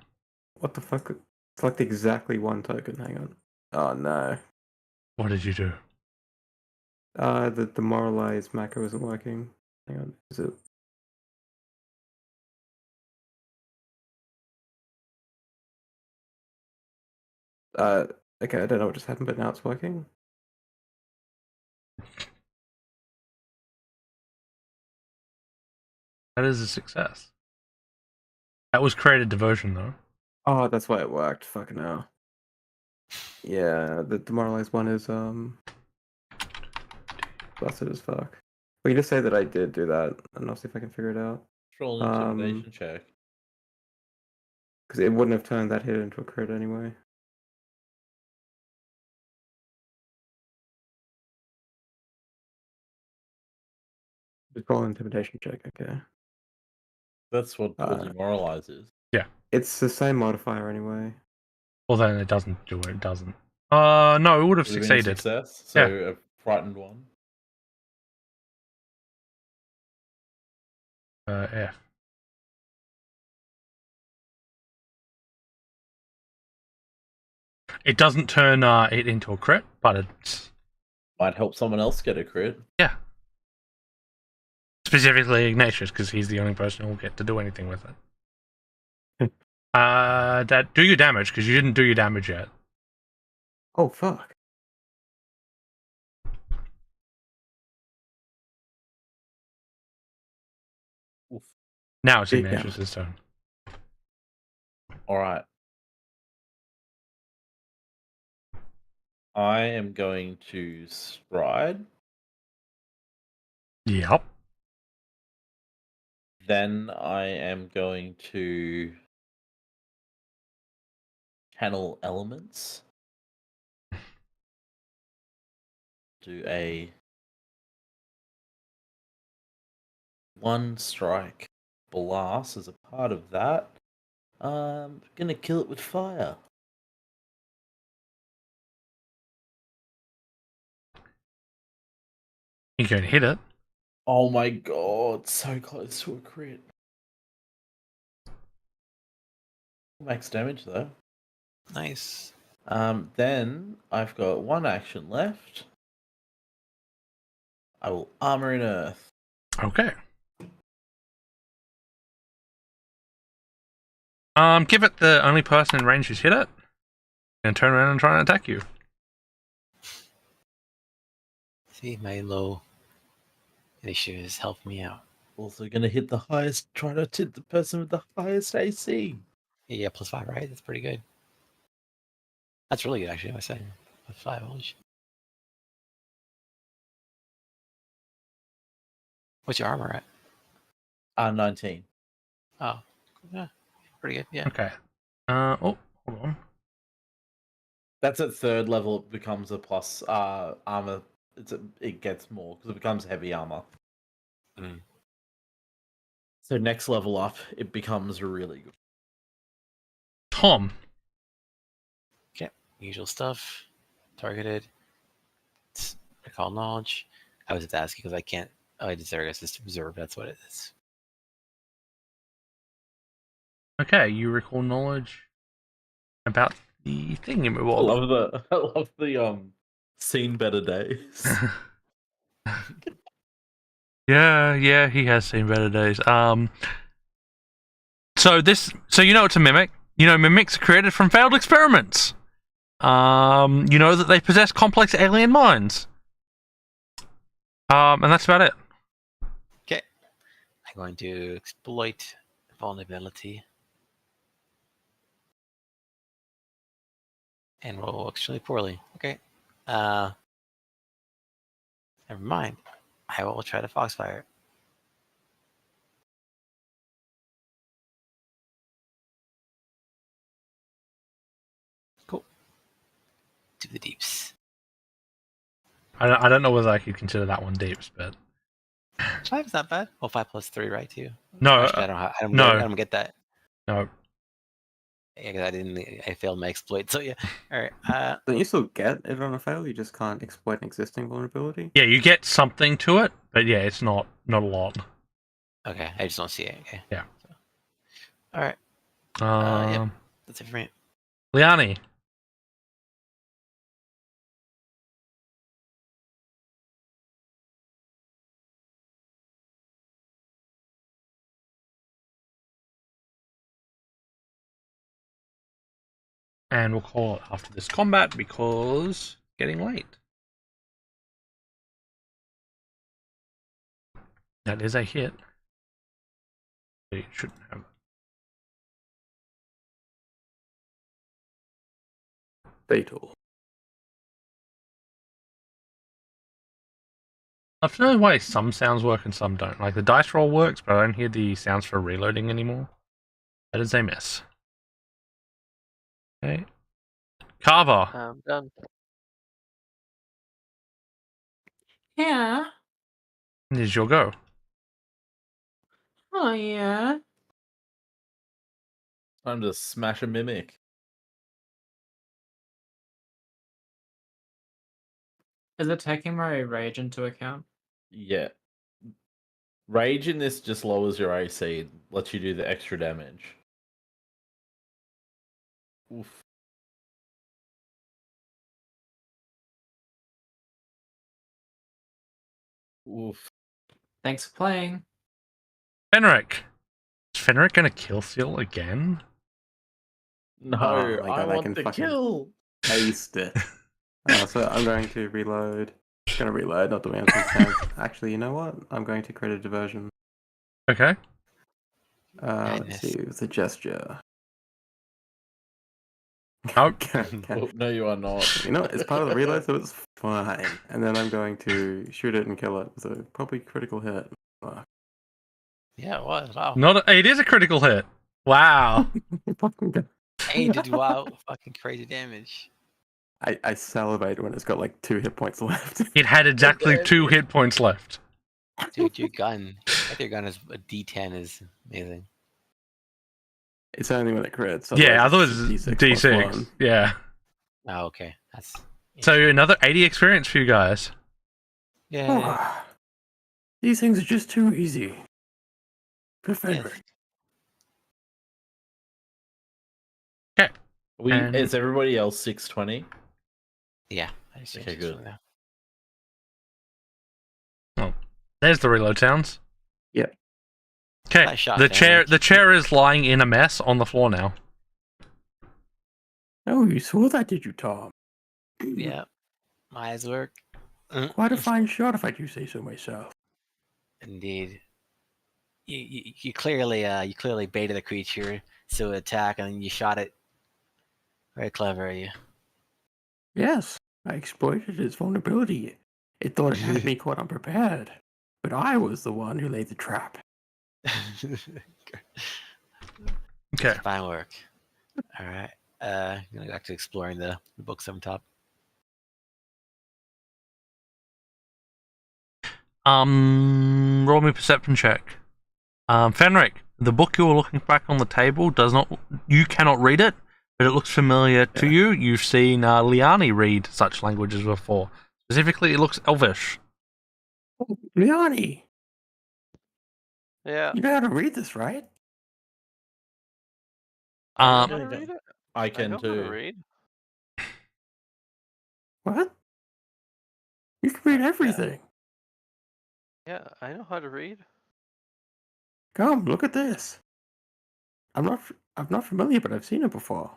What the fuck? Select exactly 1 token. Hang on. Oh no. What did you do? The demoralize macro isn't working. Hang on. Is it? Okay, I don't know what just happened, but now it's working. That is a success. That was created devotion though. Oh, that's why it worked. Fucking hell. Yeah, the demoralized one is busted as fuck. We can just say that I did do that, and I'll see if I can figure it out. Roll an intimidation check. Because it wouldn't have turned that hit into a crit anyway. Just roll an intimidation check, okay. That's what demoralize is. It's the same modifier anyway. Well, then it doesn't do it. It doesn't. No, it would have Would have been a succeeded. success. So a frightened one. F. It doesn't turn it into a crit, but it's Might help someone else get a crit. specifically Ignatius because he's the only person who will get to do anything with it. That do your damage because you didn't do your damage yet. Oh, fuck. Oof. Now it's Big Ignatius's turn. All right. I am going to stride. Yep. Then I am going to channel elements. Do a 1 strike blast as a part of that. I'm gonna kill it with fire. You can hit it. Oh my god, so close to a crit. Max damage though. Nice. Then I've got 1 action left. I will armor in earth. Okay. Give it the only person in range who's hit it, and turn around and try and attack you. See, my low initiative is helping me out. Also gonna hit the highest, try to hit the person with the highest AC. Yeah, +5, right? That's pretty good. That's really good, actually. I was saying +5. Holy shit. What's your armor at? 19. Oh, yeah, pretty good. Yeah. Okay. Oh, hold on. That's at 3rd level. It becomes a plus armor. It gets more because it becomes heavy armor. Mm. So next level up, it becomes really good. Tom. Okay. Usual stuff. Targeted. Recall knowledge. I was just asking because I can't. Oh, I just there. I guess it's observe. That's what it is. Okay, you recall knowledge about the I thingamabob. love the seen better days. Yeah, he has seen better days. So you know it's a mimic. You know mimics are created from failed experiments. You know that they possess complex alien minds. And that's about it. Okay. I'm going to exploit vulnerability. And roll extremely poorly. Okay. Never mind. I will try to Foxfire. Cool. To the deeps. I don't know whether I could consider that one deeps, but 5's not bad. Well, 5 plus 3, right? Too. no, Actually, I don't get that. no. Yeah, because I failed my exploit. So yeah. All right. Don't you still get it on a fail? You just can't exploit an existing vulnerability? Yeah, you get something to it, but yeah, it's not a lot. Okay. I just don't see it. Okay. Yeah. So, all right. Yep. That's it for me. Liani. And we'll call it after this combat because it's getting late. That is a hit. It shouldn't have. Fatal. I don't know why some sounds work and some don't. Like the dice roll works, but I don't hear the sounds for reloading anymore. That is a miss. Okay. Carver. I'm done. Yeah. It is your go. Oh yeah. Time to smash a mimic. Is it taking my rage into account? Yeah. Rage in this just lowers your AC, lets you do the extra damage. Oof. Oof. Thanks for playing. Fenric. Is Fenric gonna kill Seal again? No, Oh my I God, I want can the fucking- kill. Aced it. So I'm going to reload. Just gonna reload, not doing anything. Actually, you know what? I'm going to create a diversion. Okay. Let's Madness. see, with a gesture. Nope. Oh, no, you are not. You know, it's part of the reload, so it's fine. And then I'm going to shoot it and kill it with a probably critical hit. Yeah, it was. Wow. It is a critical hit. Wow. Fucking go. Hey, did wow, fucking crazy damage. I salivate when it's got like 2 hit points left. It had exactly 2 hit points left. Dude, your gun. I think your gun is a D10 is amazing. It's only when it crits. Yeah, I thought it otherwise was it's D6 plus D6. 1. Yeah. Oh, okay. That's So another 80 experience for you guys. yeah. These things are just too easy. Perfect. Okay. Is everybody else 620? Yeah. I just Okay, changed good. it now. There's the reload sounds. Yep. Okay. Nice shot, The Fenric. chair is lying in a mess on the floor now. Oh, you saw that, did you, Tom? Yeah. My eyes work. Quite a fine shot, if I do say so myself. Indeed. You clearly baited the creature to attack and you shot it. Very clever of you. Yes, I exploited its vulnerability. It thought it had me caught unprepared. But I was the one who laid the trap. Okay. Fine work. All right. I'm gonna go back to exploring the books on top. Roll me a perception check. Fenric, the book you're looking back on the table you cannot read it, but it looks familiar to you. You've seen Liani read such languages before. Specifically, it looks Elvish. Oh, Liani, Yeah. you know how to read this, right? I Um, know how to read it. I I can know how to too. read. What? You can read everything. Yeah, I know how to read. Come, look at this. I'm not familiar, but I've seen it before.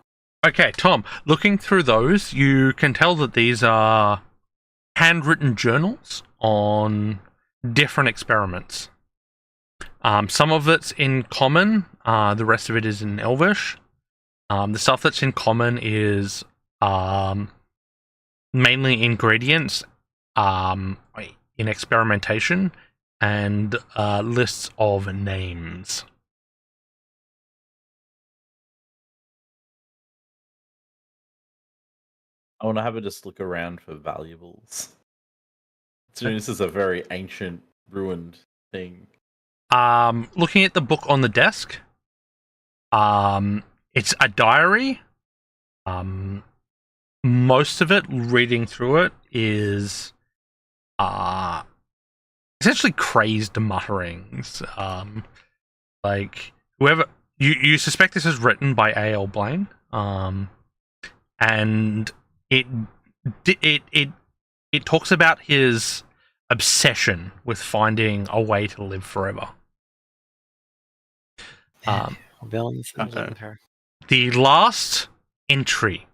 okay, Tom, looking through those, you can tell that these are handwritten journals on different experiments. Some of it's in common, the rest of it is in Elvish. The stuff that's in common is mainly ingredients in experimentation and lists of names. I want to have a just look around for valuables. This is a very ancient, ruined thing. Looking at the book on the desk, it's a diary. Most of it, reading through it, is essentially crazed mutterings. Like whoever you suspect this is written by A.L. Blaine. And it talks about his obsession with finding a way to live forever. Villains. Okay. The last entry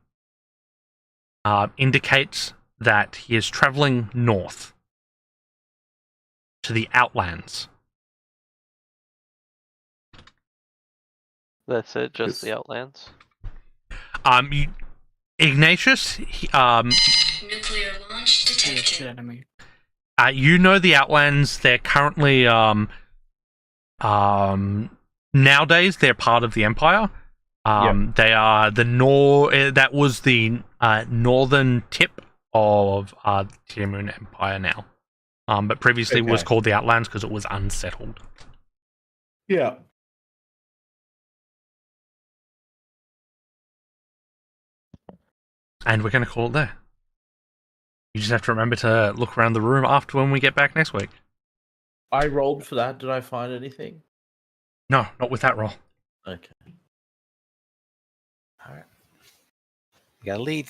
indicates that he is traveling north to the Outlands. That's it, just It's- the Outlands. Ignatius, Nuclear launch It's detected. the enemy. you know the Outlands. They're currently nowadays they're part of the Empire. They are the that was the northern tip of the Tiamun Empire now. But previously was Okay. called the Outlands because it was unsettled. Yeah. And we're going to call it there. You just have to remember to look around the room after when we get back next week. I rolled for that. Did I find anything? No, not with that roll. Okay. All right. We got a lead.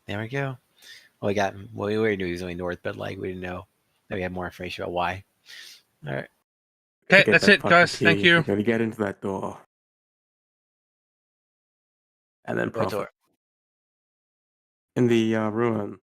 There we go. Well, we already knew he was going north, but like we didn't know that we had more information about why. All right. Okay, Get that's that it, fucking guys. Thank key. you. We're gonna get into that door. And then What profit. door? In the ruin.